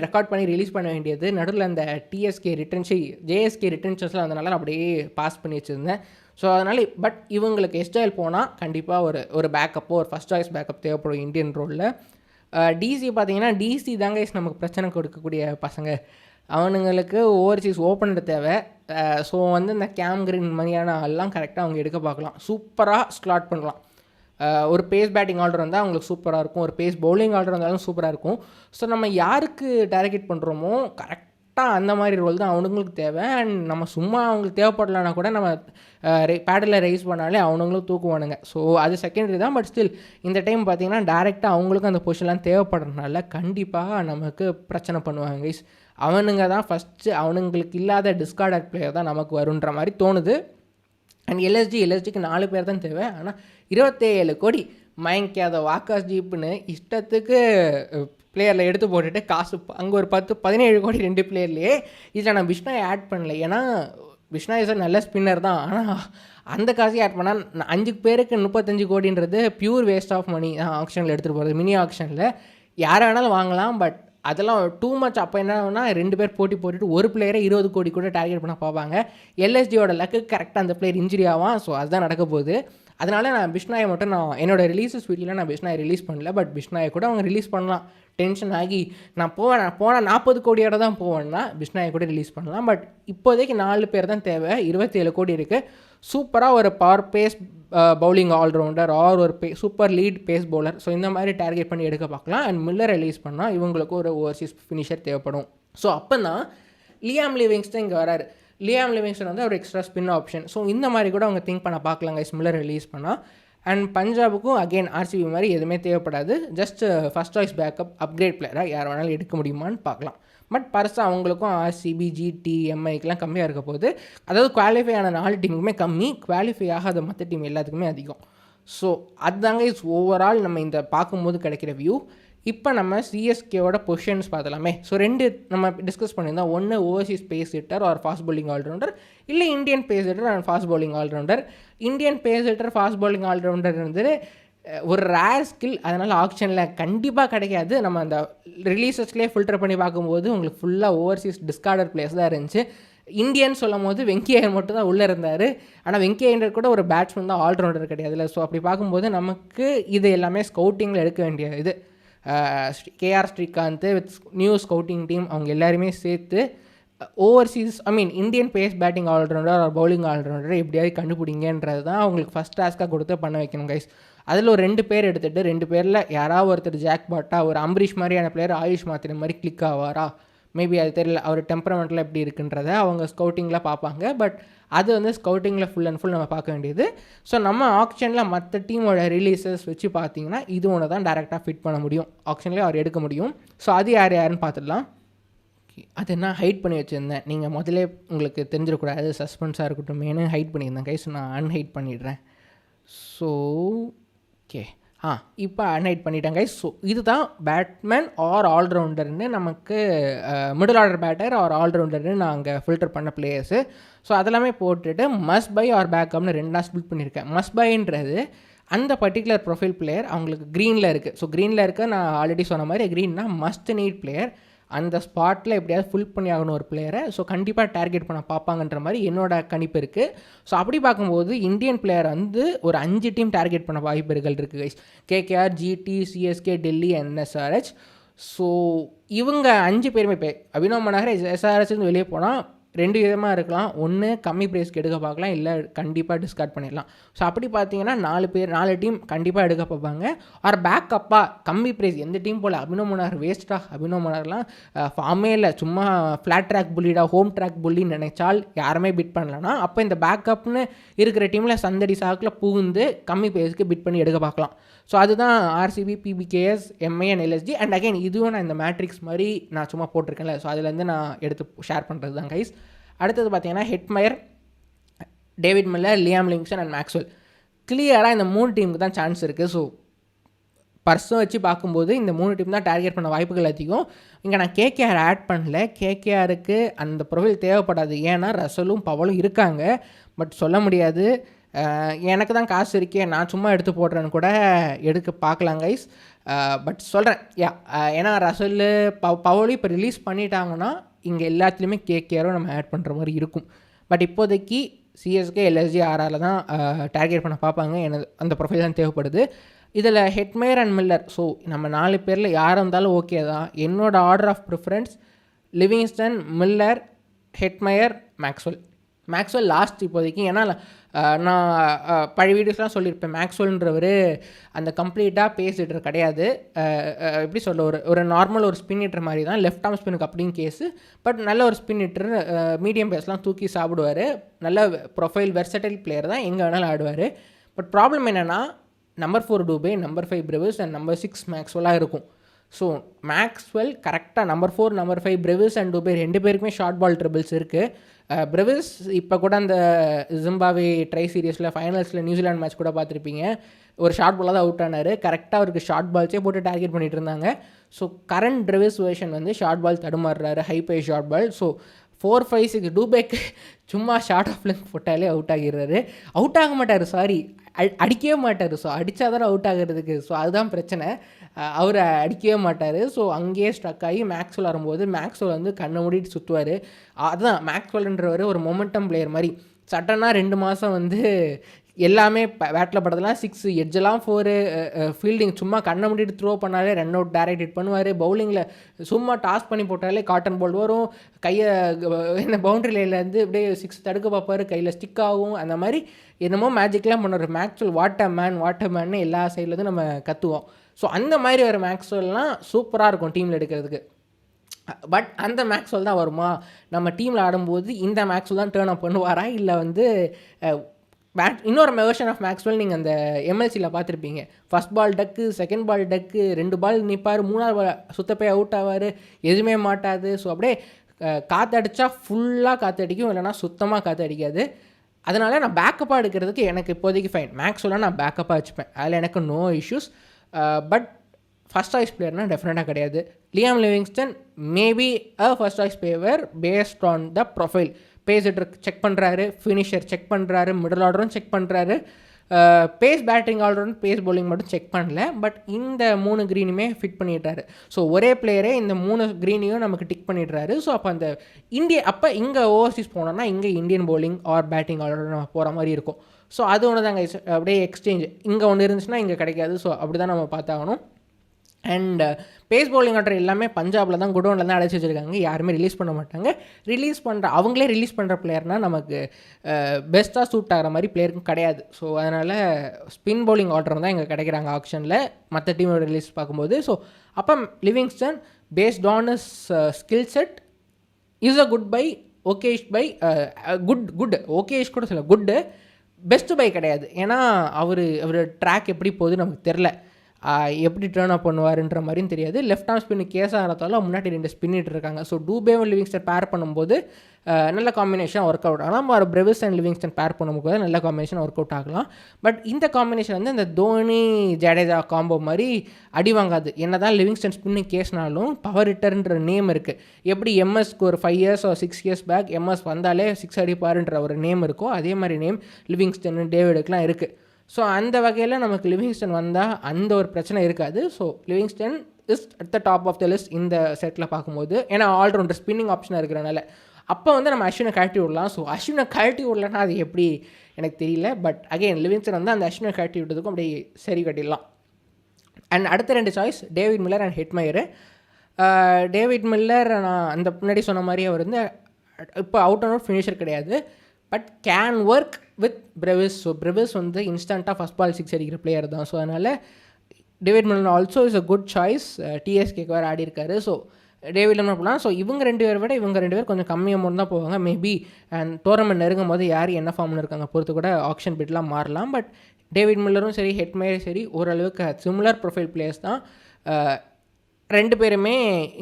ரெக்கார்ட் பண்ணி ரிலீஸ் பண்ண வேண்டியது. நடுவில் அந்த ஜேஎஸ்கே ரிட்டன்ஷன்ஸ்லாம் வந்தனால அப்படியே பாஸ் பண்ணி வச்சுருந்தேன். ஸோ அதனால் பட் இவங்களுக்கு எஸ்ஜேஎல் போனால் கண்டிப்பாக ஒரு பேக்கப்போ ஒரு ஃபஸ்ட் சாய்ஸ் பேக்கப் தேவைப்படும் இந்தியன் ரோலில். டிசி பார்த்தீங்கன்னா டிசி தாங்க நமக்கு பிரச்சனை கொடுக்கக்கூடிய பசங்க. அவனுங்களுக்கு ஓவர்சீஸ் ஓப்பனர் தேவை. ஸோ வந்து இந்த கேம் கிரீன் மாதிரியான ஆள்லாம் கரெக்டாக அவங்க எடுக்க பார்க்கலாம். சூப்பராக ஸ்லாட் பண்ணலாம். ஒரு பேஸ் பேட்டிங் ஆர்டர் இருந்தால் அவங்களுக்கு சூப்பராக இருக்கும், ஒரு பேஸ் பவுலிங் ஆர்டர் இருந்தாலும் சூப்பராக இருக்கும். ஸோ நம்ம யாருக்கு டார்கெட் பண்ணுறோமோ கரெக்டாக அந்த மாதிரி ரோல் தான் அவனுங்களுக்கு தேவை. அண்ட் நம்ம சும்மா அவங்களுக்கு தேவைப்படலன்னா கூட நம்ம பேடலில் ரைஸ் பண்ணாலே அவனுங்களும் தூக்குவானுங்க. ஸோ அது செகண்டரி தான். பட் ஸ்டில் இந்த டைம் பார்த்திங்கன்னா டேரெக்டாக அவங்களுக்கும் அந்த பொசிஷன்லாம் தேவைப்படுறதுனால கண்டிப்பாக நமக்கு பிரச்சனை பண்ணுவாங்க கைஸ். அவனுங்க தான் ஃபஸ்ட்டு, அவனுங்களுக்கு இல்லாத டிஸ்கார்டட் பிளேயர் தான் நமக்கு வருன்ற மாதிரி தோணுது. அண்ட் எல்எஸ்ஜிக்கு 4 பேர் தான் தேவை. ஆனால் 27 கோடி மயங்க் யாதவ், ஆகாஷ் ஜீப்னு இஷ்டத்துக்கு பிளேயரில் எடுத்து போட்டுட்டு காசு அங்கே ஒரு 17 கோடி 2 பிளேயர்லேயே. இதில் நான் விஷ்ணாயை ஆட் பண்ணல, ஏன்னா விஷ்ணா இஸ் நல்ல ஸ்பின்னர் தான். ஆனால் அந்த காசையும் ஆட் பண்ணால் 5 பேருக்கு 35 கோடின்றது பியூர் வேஸ்ட் ஆஃப் மணி தான். ஆக்ஷனில் எடுத்துகிட்டு போகிறது, மினி ஆக்ஷனில் யாரை வேணாலும் வாங்கலாம். பட் அதெல்லாம் டூ மச். அப்போ என்னன்னா 2 பேர் போட்டி போட்டுட்டு ஒரு பிளேயரை 20 கோடி கூட டார்கெட் பண்ண பார்ப்பாங்க. எல்எஸ்டியோட லக்கு கரெக்டாக அந்த பிளேயர் இன்ஜுரி ஆவான். ஸோ அதுதான் நடக்க போகுது. அதனால் நான் பிஷ்னாயை மட்டும் என்னோடய ரிலீஸஸ் வீடியோவில் நான் பிஷ்னாயை ரிலீஸ் பண்ணல. பட் பிஷ்னாயை கூட அவங்க ரிலீஸ் பண்ணலாம். டென்ஷன் ஆகி நான் போனால் 40 கோடியோட தான் போவேன்னா பிஷ்னாயை கூட ரிலீஸ் பண்ணலாம். பட் இப்போதைக்கு 4 பேர் தான் தேவை. 27 கோடி இருக்குது. சூப்பராக ஒரு power pace bowling allrounder or ஒரு super lead pace bowler. So இந்த மாதிரி டார்கெட் பண்ணி எடுக்க பார்க்கலாம். அண்ட் மில்லர் ரிலீஸ் பண்ணால் இவங்களுக்கு ஒரு ஓவர்சீஸ் ஃபினிஷர் தேவைப்படும். ஸோ அப்போ தான் லியாம் லிவிங்ஸ்டன் இங்கே வராரு. லியாம் லிவிங்ஸ்டன் வந்து ஒரு எக்ஸ்ட்ரா ஸ்பின் ஆப்ஷன். ஸோ இந்த மாதிரி கூட அவங்க திங்க் பண்ண பார்க்கலாங்க மில்லர் ரிலீஸ் பண்ணால். அண்ட் பஞ்சாபுக்கும் அகெயின் ஆர்சிபி மாதிரி எதுவுமே தேவைப்படாது. Just first choice backup upgrade பிளேயராக யார் வேணாலும் எடுக்க முடியுமான்னு பார்க்கலாம். பட் பர்ஸாக அவங்களுக்கும் ஆர்சிபி, ஜிடி, எம்ஐக்கெலாம் கம்மியாக இருக்க போகுது. அதாவது குவாலிஃபை ஆன 4 டீமுக்குமே கம்மி, குவாலிஃபை ஆகாத மற்ற டீம் எல்லாத்துக்குமே அதிகம். ஸோ அதுதாங்க ஓவரால் நம்ம இந்த பார்க்கும்போது கிடைக்கிற வியூ. இப்போ நம்ம சிஎஸ்கேவோட பொசிஷன்ஸ் பார்த்தலாமே. ஸோ 2 நம்ம டிஸ்கஸ் பண்ணியிருந்தோம். ஒன்று overseas pace hitter or fast bowling allrounder, இல்லை Indian pace hitter and fast bowling allrounder. Indian pace hitter fast bowling allrounder வந்து ஒரு ரேர் ஸ்கில். அதனால் ஆக்ஷனில் கண்டிப்பாக கிடைக்காது. நம்ம அந்த ரிலீசஸ்லேயே ஃபில்டர் பண்ணி பார்க்கும்போது உங்களுக்கு ஃபுல்லாக ஓவர்சீஸ் டிஸ்கார்டர் பிளேஸ் தான் இருந்துச்சு. இந்தியன் சொல்லும் போது வெங்கி ஐயர் மட்டும் தான் உள்ளே இருந்தார். ஆனால் வெங்கி ஐயர் கூட ஒரு பேட்ஸ்மேன் தான், ஆல்ரவுண்டர் கிடையாதுல்ல. ஸோ அப்படி பார்க்கும்போது நமக்கு இது எல்லாமே ஸ்கவுட்டிங்கில் எடுக்க வேண்டிய இது. KR Srikanth with new scouting team அவங்க எல்லாருமே சேர்த்து overseas Indian pace batting allrounder ஒரு பவுலிங் ஆல்ரவுண்டர் எப்படியாவது கண்டுபிடிங்கன்றது தான் அவங்களுக்கு ஃபஸ்ட் டாஸ்க்காக கொடுத்து பண்ண வைக்கணும் கைஸ். அதில் ஒரு 2 பேர் எடுத்துகிட்டு 2 பேரில் யாராவது ஒருத்தர் ஜாக் பாட்டா, ஒரு அம்பரீஷ் மாதிரியான பிளேயர் ஆயுஷ் மாத்திரை மாதிரி கிளிக் ஆவாரா, மேபி அது தெரியல அவர் டெம்பரமெண்ட்டில் எப்படி இருக்குன்றத அவங்க ஸ்கவுட்டிங்கில் பார்ப்பாங்க. பட் அது வந்து ஸ்கவுட்டிங்கில் ஃபுல் அண்ட் ஃபுல் நம்ம பார்க்க வேண்டியது. ஸோ நம்ம ஆக்ஷனில் மற்ற டீமோட ரிலீசஸ் வச்சு பார்த்தீங்கன்னா இது ஒன்று தான் டேரெக்டாக ஃபிட் பண்ண முடியும், ஆக்ஷன்லேயே அவர் எடுக்க முடியும். ஸோ அது யாருன்னு பார்த்துடலாம். அது நான் ஹைட் பண்ணி வச்சுருந்தேன், நீங்கள் முதலே உங்களுக்கு தெரிஞ்சிடக்கூடாது, சஸ்பென்ஸாக இருக்கட்டும் மேனு ஹைட் பண்ணியிருந்தேன் கைஸ். நான் அன்ஹைட் பண்ணிடுறேன். ஸோ ஓகே, இப்போ அன்ஹைட் பண்ணிட்டேன் கைஸ். ஸோ இதுதான் பேட்மேன் ஆர் ஆல்ரவுண்டர்னு நமக்கு மிடில் ஆர்டர் பேட்டர் ஆர் ஆல்ரவுண்டர்னு நாங்கள் ஃபில்டர் பண்ண பிளேயர்ஸு. ஸோ அதெல்லாமே போட்டுட்டு மஸ்ட் பை ஆர் பேக்கப்னு ரெண்டாக ஸ்பிளிட் பண்ணியிருக்கேன். மஸ்ட் பைன்றது அந்த பர்டிகுலர் ப்ரொஃபைல் பிளேயர் அவங்களுக்கு க்ரீனில் இருக்குது. ஸோ க்ரீனில் இருக்க நான் ஆல்ரெடி சொன்ன மாதிரி க்ரீன்னா மஸ்ட் நீட் பிளேயர், அந்த ஸ்பாட்டில் எப்படியாவது ஃபுல் பண்ணி ஆகணும் ஒரு பிளேயரை. ஸோ கண்டிப்பாக டார்கெட் பண்ண பார்ப்பாங்கன்ற மாதிரி என்னோட கணிப்பு இருக்குது. ஸோ அப்படி பார்க்கும்போது இந்தியன் பிளேயர் வந்து ஒரு 5 டீம் டார்கெட் பண்ண வாய்ப்புகள் இருக்குது guys. KKR, GT, CSK, Delhi, NSRH. So இவங்க 5 பேருமே இப்போ அபினவ் மனோகர் SRH வெளியே போனால் 2 விதமாக இருக்கலாம். ஒன்று கம்மி ப்ரைஸ்க்கு எடுக்க பார்க்கலாம், இல்லை கண்டிப்பாக டிஸ்கார்ட் பண்ணிடலாம். ஸோ அப்படி பார்த்தீங்கன்னா 4 டீம் கண்டிப்பாக எடுக்க பார்ப்பாங்க. ஆர் பேக்கப்பாக கம்மி ப்ரைஸ் எந்த டீம் போல் அபினவ் மனோகர் வேஸ்ட்டாக, அபினவ் மனோகர்லாம் ஃபார்மே இல்லை, சும்மா ஃப்ளாட் ட்ராக் புல்லிடா ஹோம் ட்ராக் புல்லின்னு நினைச்சால் யாருமே பிட் பண்ணலன்னா அப்போ இந்த பேக்கப்னு இருக்கிற டீமில் சந்தடி சாக்கில் புகுந்து கம்மி ப்ரைஸ்க்கு பிட் பண்ணி எடுக்க பார்க்கலாம். ஸோ அதுதான் RCB, PBKS, MI and LSG. And again இதுவும் நான் இந்த மேட்ரிக்ஸ் மாதிரி நான் சும்மா போட்டிருக்கேன்ல, ஸோ அதுலேருந்து நான் எடுத்து ஷேர் பண்ணுறது தான் கைஸ். அடுத்தது பார்த்தீங்கன்னா Hetmyer, David Miller, Liam Livingstone and Maxwell. கிளியராக இந்த 3 டீமுக்கு தான் சான்ஸ் இருக்குது. ஸோ பர்சன் வச்சு பார்க்கும்போது இந்த 3 டீம் தான் டார்கெட் பண்ண வாய்ப்புகள் அதிகம். இங்கே நான் KKR ஆட் பண்ணல, KKRக்கு அந்த ப்ரொஃபைல் தேவைப்படாது, ஏன்னா ரசலும் பவலும் இருக்காங்க. பட் சொல்ல முடியாது, எனக்கு தான் காசு இருக்கே நான் சும்மா எடுத்து போடுறேன்னு கூட எடுக்க பார்க்கலாம் கைஸ். பட் சொல்கிறேன் ஏன்னா ரசல் பவலும் இப்போ ரிலீஸ் பண்ணிட்டாங்கன்னா இங்கே எல்லாத்துலேயுமே KKRம் நம்ம ஆட் பண்ணுற மாதிரி இருக்கும். பட் இப்போதைக்கு CSK, LSG, RRல தான் டார்கெட் பண்ண பார்ப்பாங்க. எனக்கு அந்த ப்ரொஃபைல் தான் தேவைப்படுது. இதில் ஹெட்மயர் அண்ட் மில்லர், ஸோ நம்ம 4 பேரில் யாராக இருந்தாலும் ஓகே தான். என்னோடய order of preference Livingstone, Miller, Hetmyer, Maxwell last இப்போதைக்கு. ஏன்னா நான் பழைய வீடியோஸ்லாம் சொல்லியிருப்பேன், மேக்ஸ்வெல்ன்றவர் அந்த கம்ப்ளீட்டாக பேஸ் ஹிட்டர் கிடையாது. எப்படி சொல்ல, ஒரு நார்மல் ஒரு ஸ்பின் ஹிட்டர் மாதிரி தான், லெஃப்ட் ஆர்ம் ஸ்பின்னுக்கு அப்படின்னு கேஸு. பட் நல்ல ஒரு ஸ்பின் ஹிட்டர், மீடியம் பேஸ்லாம் தூக்கி சாப்பிடுவார், நல்ல ப்ரொஃபைல் வெர்சடைல் பிளேயர் தான், எங்கே வேணாலும் ஆடுவார். பட் ப்ராப்ளம் என்னென்னா number 4 Dube, number 5 Brevis and number 6 மேக்ஸ்வெல்லாக இருக்கும். ஸோ மேக்ஸ்வெல் கரெக்டாக number 4, number 5 Brevis and Dube 2 பேருக்குமே ஷார்ட் பால் ட்ரிபிள்ஸ் இருக்குது. பிரெவிஸ் இப்போ கூட அந்த ஜிம்பாவே ட்ரை சீரியஸில் ஃபைனல்ஸில் நியூசிலாந்து மேட்ச் கூட பார்த்துருப்பீங்க, ஒரு ஷார்ட் பாலாக தான் அவுட் ஆனார். கரெக்டாக அவருக்கு ஷார்ட் பால்ஸே போட்டு டார்கெட் பண்ணிகிட்டு இருந்தாங்க. ஸோ கரண்ட் பிரெவிஸ் வெர்ஷன் வந்து ஷார்ட் பால் தடுமாறுறாரு, high by short ball. So 4, 5, 6 டூபேக்கு சும்மா ஷார்ட் ஆஃப் லென்த் போட்டாலே அவுட் ஆகிடுறாரு. அவுட் ஆக மாட்டார், சாரி அடிக்கவே மாட்டார். ஸோ அடித்தா தானே அவுட் ஆகிறதுக்கு. ஸோ அதுதான் பிரச்சனை, அவர் அடிக்கவே மாட்டார். ஸோ அங்கேயே ஸ்ட்ரக் ஆகி மேக்ஸ்வெல் வரும்போது மேக்ஸ்வெல் வந்து கண்ணை மூடிட்டு சுற்றுவார். அதுதான் மேக்ஸ்வெல்ன்றவர் ஒரு மொமெண்டம் பிளேயர் மாதிரி. சட்டனாக 2 மாதம் வந்து எல்லாமே பேட்டில் படுறதுலாம் 6, எட்ஜெல்லாம் 4, ஃபீல்டிங் சும்மா கண்ணை மூடிட்டு த்ரோ பண்ணாலே ரன் அவுட் டைரக்ட் ஹிட் பண்ணுவார். பவுலிங்கில் சும்மா டாஸ் பண்ணி போட்டாலே காட்டன் பால் வரும், கையை என்ன பவுண்ட்ரி லைன்லேருந்து அப்படியே 6 தடுக்க பார்ப்பார், கையில் ஸ்டிக் ஆகும். அந்த மாதிரி என்னமோ மேஜிக்லாம் பண்ணுவார் மேக்ஸ்வெல். வாட் அ மேன்னு எல்லா சைட்லேருந்து நம்ம கற்றுவோம். ஸோ அந்த மாதிரி ஒரு மேக்ஸ்வெல்லாம் சூப்பராக இருக்கும் டீமில் எடுக்கிறதுக்கு. பட் அந்த மேக்ஸ்வெல் தான் வருமா நம்ம டீமில் ஆடும்போது, இந்த மேக்ஸ்வெல் தான் டேர்ன் அப் பண்ணுவாரா, இல்லை வந்து இன்னொரு வெர்ஷன் ஆஃப் மேக்ஸ்வெல் நீங்கள் அந்த MLCயில் பார்த்துருப்பீங்க. ஃபஸ்ட் பால் டக்கு, செகண்ட் பால் டக்கு, 2 பால் நிற்பார், 3ஆவது பால் சுத்தப்போய் அவுட் ஆவார், எதுவுமே மாட்டாது. ஸோ அப்படியே காற்று அடித்தா ஃபுல்லாக காற்று அடிக்கும், இல்லைனா சுத்தமாக காற்று அடிக்காது. அதனால் நான் பேக்கப்பாக எடுக்கிறதுக்கு எனக்கு இப்போதைக்கு ஃபைன். மேக்ஸ்வெல்லாம் நான் பேக்கப்பாக வச்சுப்பேன், அதில் எனக்கு no issues. But first choice பிளேயர்னால் டெஃபினட்டாக கிடையாது. Liam Livingstone maybe first choice player based on the profile. Pace hitter check பண்ணுறாரு, ஃபினிஷர் செக் பண்ணுறாரு, மிடில் ஆர்டரும் செக் பண்ணுறாரு, pace batting allround, pace bowling மட்டும் செக் பண்ணல. பட் இந்த 3 க்ரீனுமே ஃபிட் பண்ணிடுறாரு. ஸோ ஒரே பிளேயரே இந்த 3 க்ரீனையும் நமக்கு டிக் பண்ணிடுறாரு. ஸோ அப்போ அந்த அப்போ இங்கே ஓவர்சீஸ் போனோம்னா இங்கே Indian bowling or batting allround நம்ம போகிற மாதிரி இருக்கும். ஸோ அது ஒன்று தாங்க, அப்படியே எக்ஸ்சேஞ்ச் இங்கே ஒன்று இருந்துச்சுன்னா இங்கே கிடைக்காது. ஸோ அப்படி தான் நம்ம பார்த்தாகணும். அண்ட் பேஸ் பவுலிங் ஆர்டர் எல்லாமே பஞ்சாபில் தான் குடோனில் தான் அடைச்சி வச்சுருக்காங்க, யாருமே ரிலீஸ் பண்ண மாட்டாங்க. அவங்களே ரிலீஸ் பண்ணுற பிளேயர்னால் நமக்கு பெஸ்ட்டாக சூட் ஆகிற மாதிரி பிளேயருக்கும் கிடையாது. ஸோ அதனால் ஸ்பின் பவுலிங் ஆர்டர் தான் இங்கே கிடைக்கிறாங்க ஆப்ஷனில் மற்ற டீமோட ரிலீஸ் பார்க்கும்போது. ஸோ அப்போ Livingstone based on his skill set is a good buy, ஓகேஷ் பை, குட் ஓகேஷ் கூட சொல்ல, குட்டு, பெஸ்ட்டு பை கிடையாது. ஏன்னா அவர் ட்ராக் எப்படி போகுது நமக்கு தெரில, எப்படி டேர்ன் அப் பண்ணுவாருன்ற மாதிரியும் தெரியாது. லெஃப்ட் ஆர்ம் ஸ்பின்னு கேஸ் ஆகிறதால முன்னாடி 2 ஸ்பின்னிட்டு இருக்காங்க. ஸோ டூபேவும் லிவிங்ஸ்டன் பேர் பண்ணும்போது நல்ல காம்பினேஷன் ஒர்க் அவுட் ஆனால், ஒரு பிரெவிஸ் அண்ட் லிவிங்ஸ்டன் பேர் பண்ணும்போது நல்ல காம்பினேஷன் ஒர்க் அவுட் ஆகலாம். பட் இந்த காம்பினேஷன் வந்து இந்த தோனி ஜடேஜா காம்போ மாதிரி அடி வாங்காது. என்ன தான் லிவிங்ஸ்டன் ஸ்பின்னு கேஸ்னாலும் பவர் ஹிட்டர்ன்ற நேம் இருக்குது. எப்படி எம்எஸ்க்கு ஒரு 5 இயர்ஸ் ஒரு 6 இயர்ஸ் பேக் எம்எஸ் வந்தாலே 6 அடிப்பாருன்ற ஒரு நேம் இருக்கோ, அதே மாதிரி நேம் லிவிங்ஸ்டன் டேவிடுக்கெலாம் இருக்குது. ஸோ அந்த வகையில் நமக்கு லிவிங்ஸ்டன் வந்தால் அந்த ஒரு பிரச்சனை இருக்காது. So Livingstone is at the top of the list இந்த செட்டில் பார்க்கும்போது. ஏன்னா ஆல்ரவுண்டர் ஸ்பின்னிங் ஆப்ஷனாக இருக்கிறனால அப்போ வந்து நம்ம அஸ்வினை கழட்டி விடலாம். ஸோ அஸ்வினை கழட்டி விடலன்னா அது எப்படி எனக்கு தெரியல. பட் அகெயின் லிவிங்ஸ்டன் வந்து அந்த அஸ்வினை கழட்டி விட்டதுக்கும் அப்படி சரி கட்டிடலாம். அண்ட் அடுத்த 2 choice David Miller and Hetmyer. David Miller நான் அந்த முன்னாடி சொன்ன மாதிரி அவர் வந்து இப்போ அவுட் அண்ட் அவுட் ஃபினிஷர் கிடையாது, but can work with Brevis. So Brevis வந்து இன்ஸ்டண்ட்டாக ஃபஸ்ட் பால் 6 அடிக்கிற பிளேயர் தான். ஸோ அதனால் David Miller also is a good choice. டிஎஸ்கேக்கு வேறு ஆடி இருக்காரு. ஸோ டேவிட் மில்லர் போகலாம். ஸோ இவங்க 2 பேரை விட இவங்க 2 பேர் கொஞ்சம் கம்மி அமௌண்ட் தான் போவாங்க. மேபி அண்ட் டோர்னமெண்ட் நெருங்கும் போது யார் என்ன ஃபார்மில் இருக்காங்க பொறுத்து கூட ஆப்ஷன் பிட்லாம் மாறலாம். பட் டேவிட் மில்லரும் சரி ஹெட்மயரும் சரி ஓரளவுக்கு சிமிலர் ப்ரொஃபைல் பிளேயர்ஸ் தான். 2 பேருமே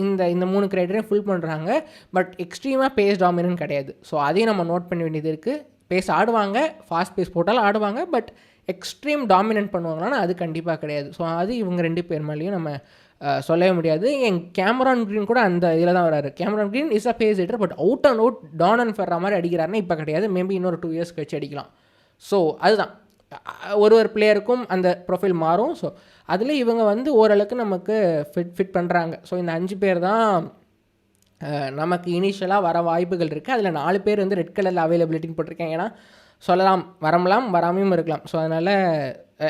இந்த 3 கிரைட்டீரியா ஃபுல் பண்ணுறாங்க. பட் எக்ஸ்ட்ரீமாக பேஸ் டாமினன்ட் கிடையாது. ஸோ அதையும் நம்ம நோட் பண்ண வேண்டியது இருக்குது. பேஸ் ஆடுவாங்க, ஃபாஸ்ட் பேஸ் போட்டாலும் ஆடுவாங்க, பட் எக்ஸ்ட்ரீம் டாமினன்ட் பண்ணுவாங்களான்னா அது கண்டிப்பாக கிடையாது. ஸோ அது இவங்க 2 பேர் மேலேயும் நம்ம சொல்லவே முடியாது. என் கேமரான் க்ரீன் கூட அந்த இதில் தான் வராரு. Cameron Green is a pace hitter, but out and out Donovan Ferreira மாதிரி அடிக்கிறாருன்னா இப்போ கிடையாது. மேபி இன்னொரு 2 இயர்ஸ் கழிச்சு அடிக்கலாம். ஸோ அதுதான் ஒரு பிளேயருக்கும் அந்த ப்ரொஃபைல் மாறும். ஸோ அதில் இவங்க வந்து ஓரளவுக்கு நமக்கு ஃபிட் பண்ணுறாங்க. ஸோ இந்த 5 பேர் தான் நமக்கு இனிஷியலாக வர வாய்ப்புகள் இருக்குது. அதில் 4 பேர் வந்து ரெட் கலரில் அவைலபிலிட்டின்னு போட்டிருக்கேன். ஏன்னா சொல்லலாம், வரலாம், வராமையும் இருக்கலாம். ஸோ அதனால்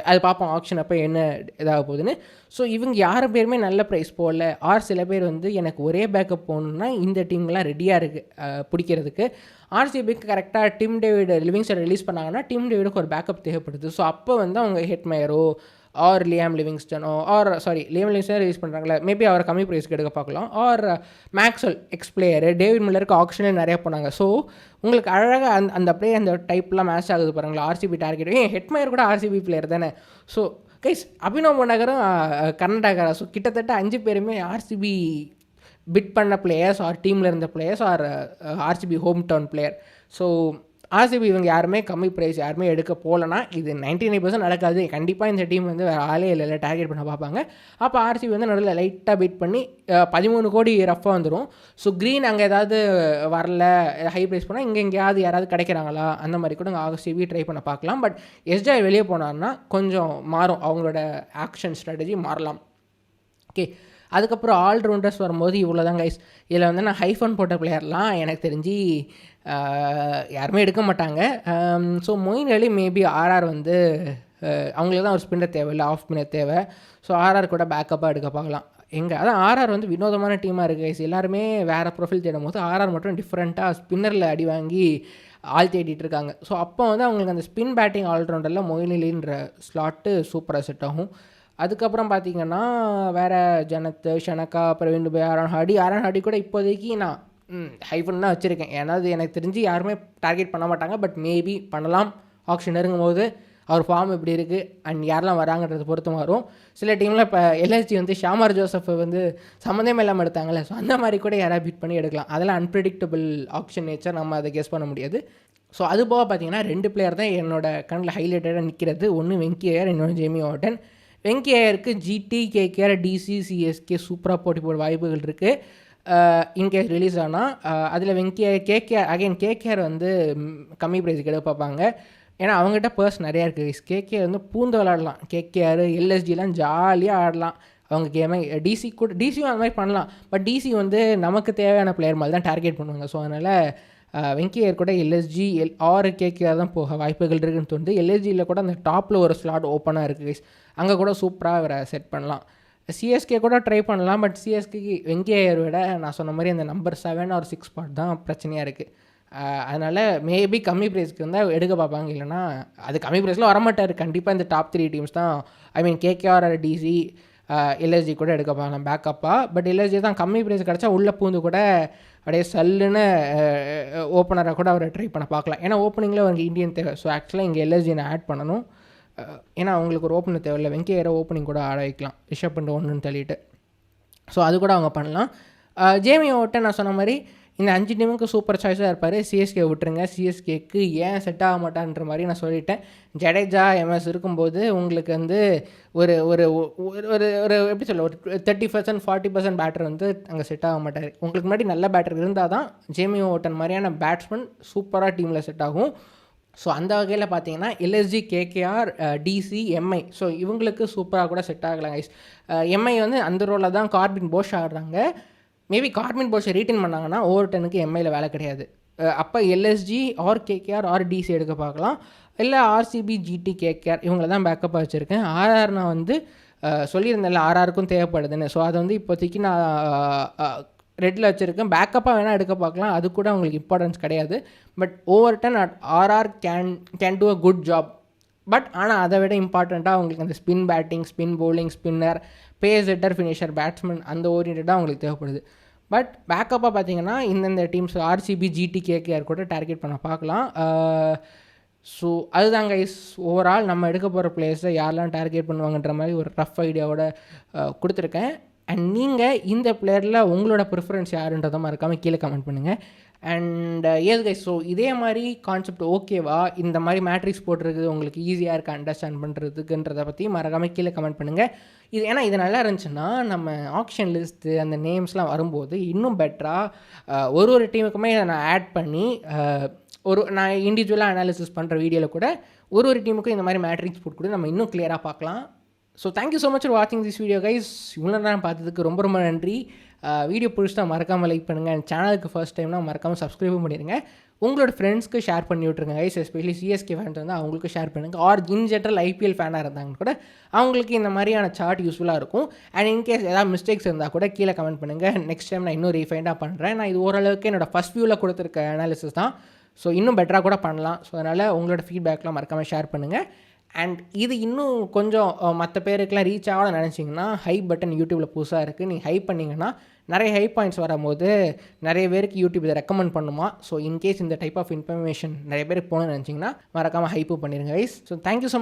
அது பார்ப்போம் ஆப்ஷன் அப்போ என்ன இதாக போகுதுன்னு. ஸோ இவங்க யார் பேருமே நல்ல ப்ரைஸ் போடல. சில பேர் வந்து எனக்கு ஒரே பேக்கப் போகணுன்னா இந்த டீம்லாம் ரெடியாக இருக்குது பிடிக்கிறதுக்கு. ஆர்சிபிக்கு கரெக்டாக டிம் டேவிட் லிவிங்ஸ்டன் ரிலீஸ் பண்ணாங்கன்னா டிம் டேவிடுக்கு ஒரு பேக்கப் தேவைப்படுது. ஸோ அப்போ வந்து அவங்க ஹெட்மயரோ ஆர் லியாம் லிவிங்ஸ்டனோ லியாம் லிவிங்ஸ்டன் ரிலீஸ் பண்ணுறாங்களே, மேபி அவரை கம்மி ப்ரைஸ்க்கு எடுக்க பார்க்கலாம். Or Maxwell ex player David மில்லருக்கு ஆப்ஷனே நிறையா போனாங்க. ஸோ உங்களுக்கு அழகாக அந்த பிளேயர் அந்த டைப்லாம் மேட்ச் ஆகுது பாருங்களா. ஆர்சிபி டார்கெட் ஹெட்மயர் கூட ஆர்சிபி பிளேயர் தானே. ஸோ கைஸ் அபினவ் மன்னகரும் கர்நாடகா. ஸோ கிட்டத்தட்ட 5 பேருமே ஆர்சிபி பிட் பண்ண பிளேயர்ஸ் ஆர் டீமில் இருந்த players or RCB home town player. So RCB இவங்க யாருமே கம்மி ப்ரைஸ் யாருமே எடுக்க போகலன்னா இது 99% நடக்காது. கண்டிப்பாக இந்த டீம் வந்து வேறு ஆளே இல்லை டார்கெட் பண்ண பார்ப்பாங்க. அப்போ ஆர்சிபி வந்து நடுவில் லைட்டாக பீட் பண்ணி 13 கோடி ரஃபாக வந்துடும். ஸோ க்ரீன் அங்கே ஏதாவது வரல ஹை ப்ரைஸ் போனால் இங்கே எங்கேயாவது யாராவது கிடைக்கிறாங்களா அந்த மாதிரி கூட ஆர்சிபி ட்ரை பண்ண பார்க்கலாம். பட் எஸ்ஜாய் வெளியே போனார்னா கொஞ்சம் மாறும், அவங்களோட ஆக்ஷன் ஸ்ட்ராட்டஜி மாறலாம். ஓகே, அதுக்கப்புறம் ஆல்ரவுண்டர்ஸ் வரும்போது இவ்வளோ தான் கைஸ். இதில் வந்து நான் ஹைஃபன் போட்ட பிளேயர்லாம் எனக்கு தெரிஞ்சு யாருமே எடுக்க மாட்டாங்க. ஸோ மொயின் அலி மேபி ஆர்ஆர் வந்து அவங்களுக்கு தான் ஒரு ஸ்பின்னர் தேவை, இல்லை ஆஃப் ஸ்பின்னர் தேவை. ஸோ ஆர்ஆர் கூட பேக்கப்பாக எடுக்க பார்க்கலாம். அதான் ஆர்ஆர் வந்து வினோதமான டீமாக இருக்குது கைஸ். எல்லாருமே வேறு ப்ரொஃபைல் தேடும் போது ஆர்ஆர் மட்டும் டிஃப்ரெண்ட்டாக ஸ்பின்னரில் அடி வாங்கி ஆள் தேடிட்டு இருக்காங்க. ஸோ அப்போ வந்து அவங்களுக்கு அந்த ஸ்பின் பேட்டிங் ஆல்ரவுண்டரில் மொயின் அலின்ற ஸ்லாட்டு சூப்பராக செட் ஆகும். அதுக்கப்புறம் பார்த்திங்கன்னா வேறு ஜனத், ஷனக்கா, பிரவீன் துபே, ஆரன் ஹாடி கூட இப்போதைக்கு நான் ஹைஃபன் தான் வச்சுருக்கேன். ஏன்னா அது எனக்கு தெரிஞ்சு யாருமே டார்கெட் பண்ண மாட்டாங்க. பட் மேபி பண்ணலாம். ஆப்ஷன் இருக்கும்போது அவர் ஃபார்ம் எப்படி இருக்குது அண்ட் யாரெல்லாம் வராங்கன்றது பொறுத்து மாறும். சில டீமில் இப்போ எல்எஸ்ஜி வந்து ஷாமர் ஜோசப் வந்து சம்மந்தமே இல்லாமல் எடுத்தாங்களே. ஸோ அந்த மாதிரி கூட யாராவது பீட் பண்ணி எடுக்கலாம். அதெல்லாம் அன்பிரடிக்டபிள் ஆப்ஷன் நேச்சர், நம்ம அதை கெஸ் பண்ண முடியாது. ஸோ அது போக பார்த்திங்கன்னா 2 பிளேயர் தான் என்னோட கண்ணில் ஹைலைட்டடாக நிற்கிறது. ஒன்று வெங்கி ஐயர், இன்னொன்று ஜேமி வார்டன். வெங்கி ஐயருக்கு ஜிடி, கேகேஆர், டிசி, சிஎஸ்கே சூப்பராக போட்டி போட வாய்ப்புகள் இருக்குது இன்கேஸ் ரிலீஸ் ஆனால். அதில் வெங்கி ஐயர், கேகேஆர் வந்து கம்மி ப்ரைஸுக்கு எடுக்க பார்ப்பாங்க. ஏன்னா அவங்ககிட்ட பர்ஸ் நிறையா இருக்குது. கேகேஆர் வந்து பூந்து விளாடலாம். கேகேஆர் எல்எஸ்ஜிலாம் ஜாலியாக ஆடலாம் அவங்க கேமை. டிசியும் அந்த மாதிரி பண்ணலாம். பட் டிசி வந்து நமக்கு தேவையான பிளேயர் மாதிரி தான் டார்கெட் பண்ணுவாங்க. ஸோ அதனால் வெங்கியர் கூட எல்எஸ்ஜி ஆர் கேகேஆர் தான் போக வாய்ப்புகள் இருக்குதுன்னு தோணுது. எல்எஸ்ஜியில் கூட அந்த டாப்பில் ஒரு ஸ்லாட் ஓப்பனாக இருக்குது. அங்கே கூட சூப்பராக வேறு செட் பண்ணலாம். சிஎஸ்கே கூட ட்ரை பண்ணலாம். பட் சிஎஸ்கேக்கு வெங்கியர் விட நான் சொன்ன மாதிரி அந்த நம்பர் 7 or 6 ஸ்பாட் தான் பிரச்சனையாக இருக்குது. அதனால் மேபி கம்மி ப்ரைஸ்க்கு இருந்தால் எடுக்க பார்ப்பாங்க. இல்லைனா அது கம்மி ப்ரைஸில் வரமாட்டார். கண்டிப்பாக இந்த டாப் 3 டீம்ஸ் தான், கேகேஆர், டிசி, எல்எஸ்ஜி கூட எடுக்க பார்க்கலாம் பேக்கப்பாக. பட் எல்எஸ்ஜி தான் கம்மி ப்ரைஸ் கிடச்சா உள்ளே பூந்து கூட அப்படியே சல்லுன்னு ஓப்பனராக கூட அவரை ட்ரை பண்ண பார்க்கலாம். ஏன்னா ஓப்பனிங்கில் அவருக்கு இந்தியன் தேவை. ஸோ ஆக்சுவலாக இங்கே எல்எஸ்ஜினை ஆட் பண்ணணும். ஏன்னா அவங்களுக்கு ஒரு ஓப்பனர் தேவையில்லை. வெங்கையரை ஓப்பனிங் கூட ஆட வைக்கலாம், ரிஷப் பண்ட் ஒன்றுன்னு தள்ளிட்டு. ஸோ அது கூட அவங்க பண்ணலாம். ஜேமி ஓட்டை நான் சொன்ன மாதிரி இந்த 5 டீமுக்கு சூப்பர் சாய்ஸாக இருப்பார். சிஎஸ்கே விட்டுருங்க, சிஎஸ்கேக்கு ஏன் செட் ஆக மாட்டான்ற மாதிரி நான் சொல்லிட்டேன். ஜடேஜா எம்எஸ் இருக்கும்போது உங்களுக்கு வந்து ஒரு ஒரு ஒரு ஒரு எப்படி சொல்ல, ஒரு 30% 40% பேட்டர் வந்து அங்கே செட் ஆக மாட்டார். உங்களுக்கு முன்னாடி நல்ல பேட்டர் இருந்தால் தான் ஜேமி ஓட்டன் மாதிரியான பேட்ஸ்மேன் சூப்பராக டீமில் செட் ஆகும். ஸோ அந்த வகையில் பார்த்தீங்கன்னா LSG, KKR, DC, MI, so இவங்களுக்கு சூப்பராக கூட செட் ஆகலாம் கைஸ். எம்ஐ வந்து அந்த ரோலில் தான் கார்பின் போஷ் ஆடுறாங்க. மேபி கார்பின் போஷை ரீட்டைன் பண்ணாங்கன்னா ஓவர்டனுக்கு எம்ஐயில் வேலை கிடையாது. அப்போ LSG or KKR or DC எடுக்க பார்க்கலாம். இல்லை ஆர்சிபி, ஜிடி, கேகேஆர் இவங்கள தான் பேக்கப்பாக வச்சுருக்கேன். ஆர்ஆர் நான் வந்து சொல்லியிருந்தேன்ல ஆர்ஆருக்கும் தேவைப்படுதுன்னு. ஸோ அதை வந்து இப்போதைக்கு நான் ரெட்டில் வச்சுருக்கேன். பேக்கப்பாக வேணால் எடுக்க பார்க்கலாம், அது கூட அவங்களுக்கு இம்பார்ட்டன்ஸ் கிடையாது. But Overton RR can do a good job. But ஆனால் அதை விட இம்பார்ட்டண்ட்டாக அவங்களுக்கு அந்த spin batting, spin bowling, spinner, pace hitter, finisher, batsman அந்த ஓரியன்டாக அவங்களுக்கு தேவைப்படுது. பட் பேக்கப்பாக பார்த்தீங்கன்னா இந்தந்த டீம்ஸ் ஆர்சிபி, ஜிடி, கேகேஆர் கூட டார்கெட் பண்ண பார்க்கலாம். ஸோ அதுதான் கைஸ், ஓவரால் நம்ம எடுக்க போகிற பிளேயர்ஸை யாரெல்லாம் டார்கெட் பண்ணுவாங்கன்ற மாதிரி ஒரு ரஃப் ஐடியாவோட கொடுத்துருக்கேன். அண்ட் நீங்கள் இந்த பிளேயரில் உங்களோட ப்ரிஃபரன்ஸ் யாருன்றதை மறக்காமல் கீழே கமெண்ட் பண்ணுங்கள். அண்ட் ஏஸ் கைஸ், ஸோ இதே மாதிரி கான்செப்ட் ஓகேவா, இந்த மாதிரி மேட்ரிக்ஸ் போட்டிருக்குது உங்களுக்கு ஈஸியாக இருக்குது அண்டர்ஸ்டாண்ட் பண்ணுறதுக்குன்றதை பற்றி மறக்காமல் கீழே கமெண்ட் பண்ணுங்கள். இது ஏன்னா இது நல்லா இருந்துச்சுன்னா நம்ம ஆக்ஷன் லிஸ்ட்டு அந்த நேம்ஸ்லாம் வரும்போது இன்னும் பெட்டராக ஒரு டீமுக்குமே இதை நான் ஆட் பண்ணி நான் இண்டிவிஜுவலாக அனாலிசிஸ் பண்ணுற வீடியோவில் கூட ஒரு டீமுக்கும் இந்த மாதிரி மேட்ரிக்ஸ் போட்டு கூட நம்ம இன்னும் கிளியராக பார்க்கலாம். So thank you so much for வாட்சிங் திஸ் வீடியோ கைஸ். இவ்வளோ நேரம் பார்த்ததுக்கு ரொம்ப ரொம்ப நன்றி. வீடியோ பிடிச்சிட்டா மறக்காமல் லைக் பண்ணுங்கள். அண்ட் சேனலுக்கு ஃபர்ஸ்ட் டைம்னா மறக்காமல் சப்ஸ்கிரைபும் பண்ணிடுங்க. உங்களோட ஃப்ரெண்ட்ஸ்க்கு ஷேர் பண்ணி விட்ருங்க கைஸ். எஸ்பெஷலி சிஎஸ்கே ஃபேன்ஸ் வந்து அவங்களுக்கு ஷேர் பண்ணுங்கள். ஆர் இன் ஜென்ரல் ஐபிஎல் ஃபேனாக இருந்தாங்க கூட அவங்களுக்கு இந்த மாதிரியான சார்ட் யூஸ்ஃபுல்லாக இருக்கும். அண்ட் இன்கேஸ் ஏதாவது மிஸ்டேக்ஸ் இருந்தால் கூட கீழே கமெண்ட் பண்ணுங்கள். நெக்ஸ்ட் டைம் நான் இன்னும் ரீஃபைண்டாக பண்ணுறேன். நான் இது ஓரளவுக்கு என்னோடய ஃபஸ்ட் வியூவில் கொடுத்துருக்க அனாலிசிஸ் தான். ஸோ இன்னும் பெட்டராக கூட பண்ணலாம். ஸோ அதனால் உங்களோட ஃபீட்பேக்லாம் மறக்காமல் ஷேர் பண்ணுங்கள். அண்ட் இது இன்னும் கொஞ்சம் மற்ற பேருக்கெலாம் ரீச் ஆகணும்னு நினச்சிங்கன்னா ஹைப் பட்டன் யூடியூப்பில் புதுசாக இருக்குது. நீங்கள் ஹைப் பண்ணிங்கன்னா நிறைய ஹைப் பாயிண்ட்ஸ் வரும்போது நிறைய பேருக்கு யூடியூப் இதை ரெக்கமெண்ட் பண்ணுமா. ஸோ இன்கேஸ் இந்த டைப் ஆஃப் இன்ஃபர்மேஷன் நிறைய பேருக்கு போகணும்னு நினச்சிங்கன்னா மறக்காமல் ஹைப்பும் பண்ணிடுங்க guys. So thank you so much.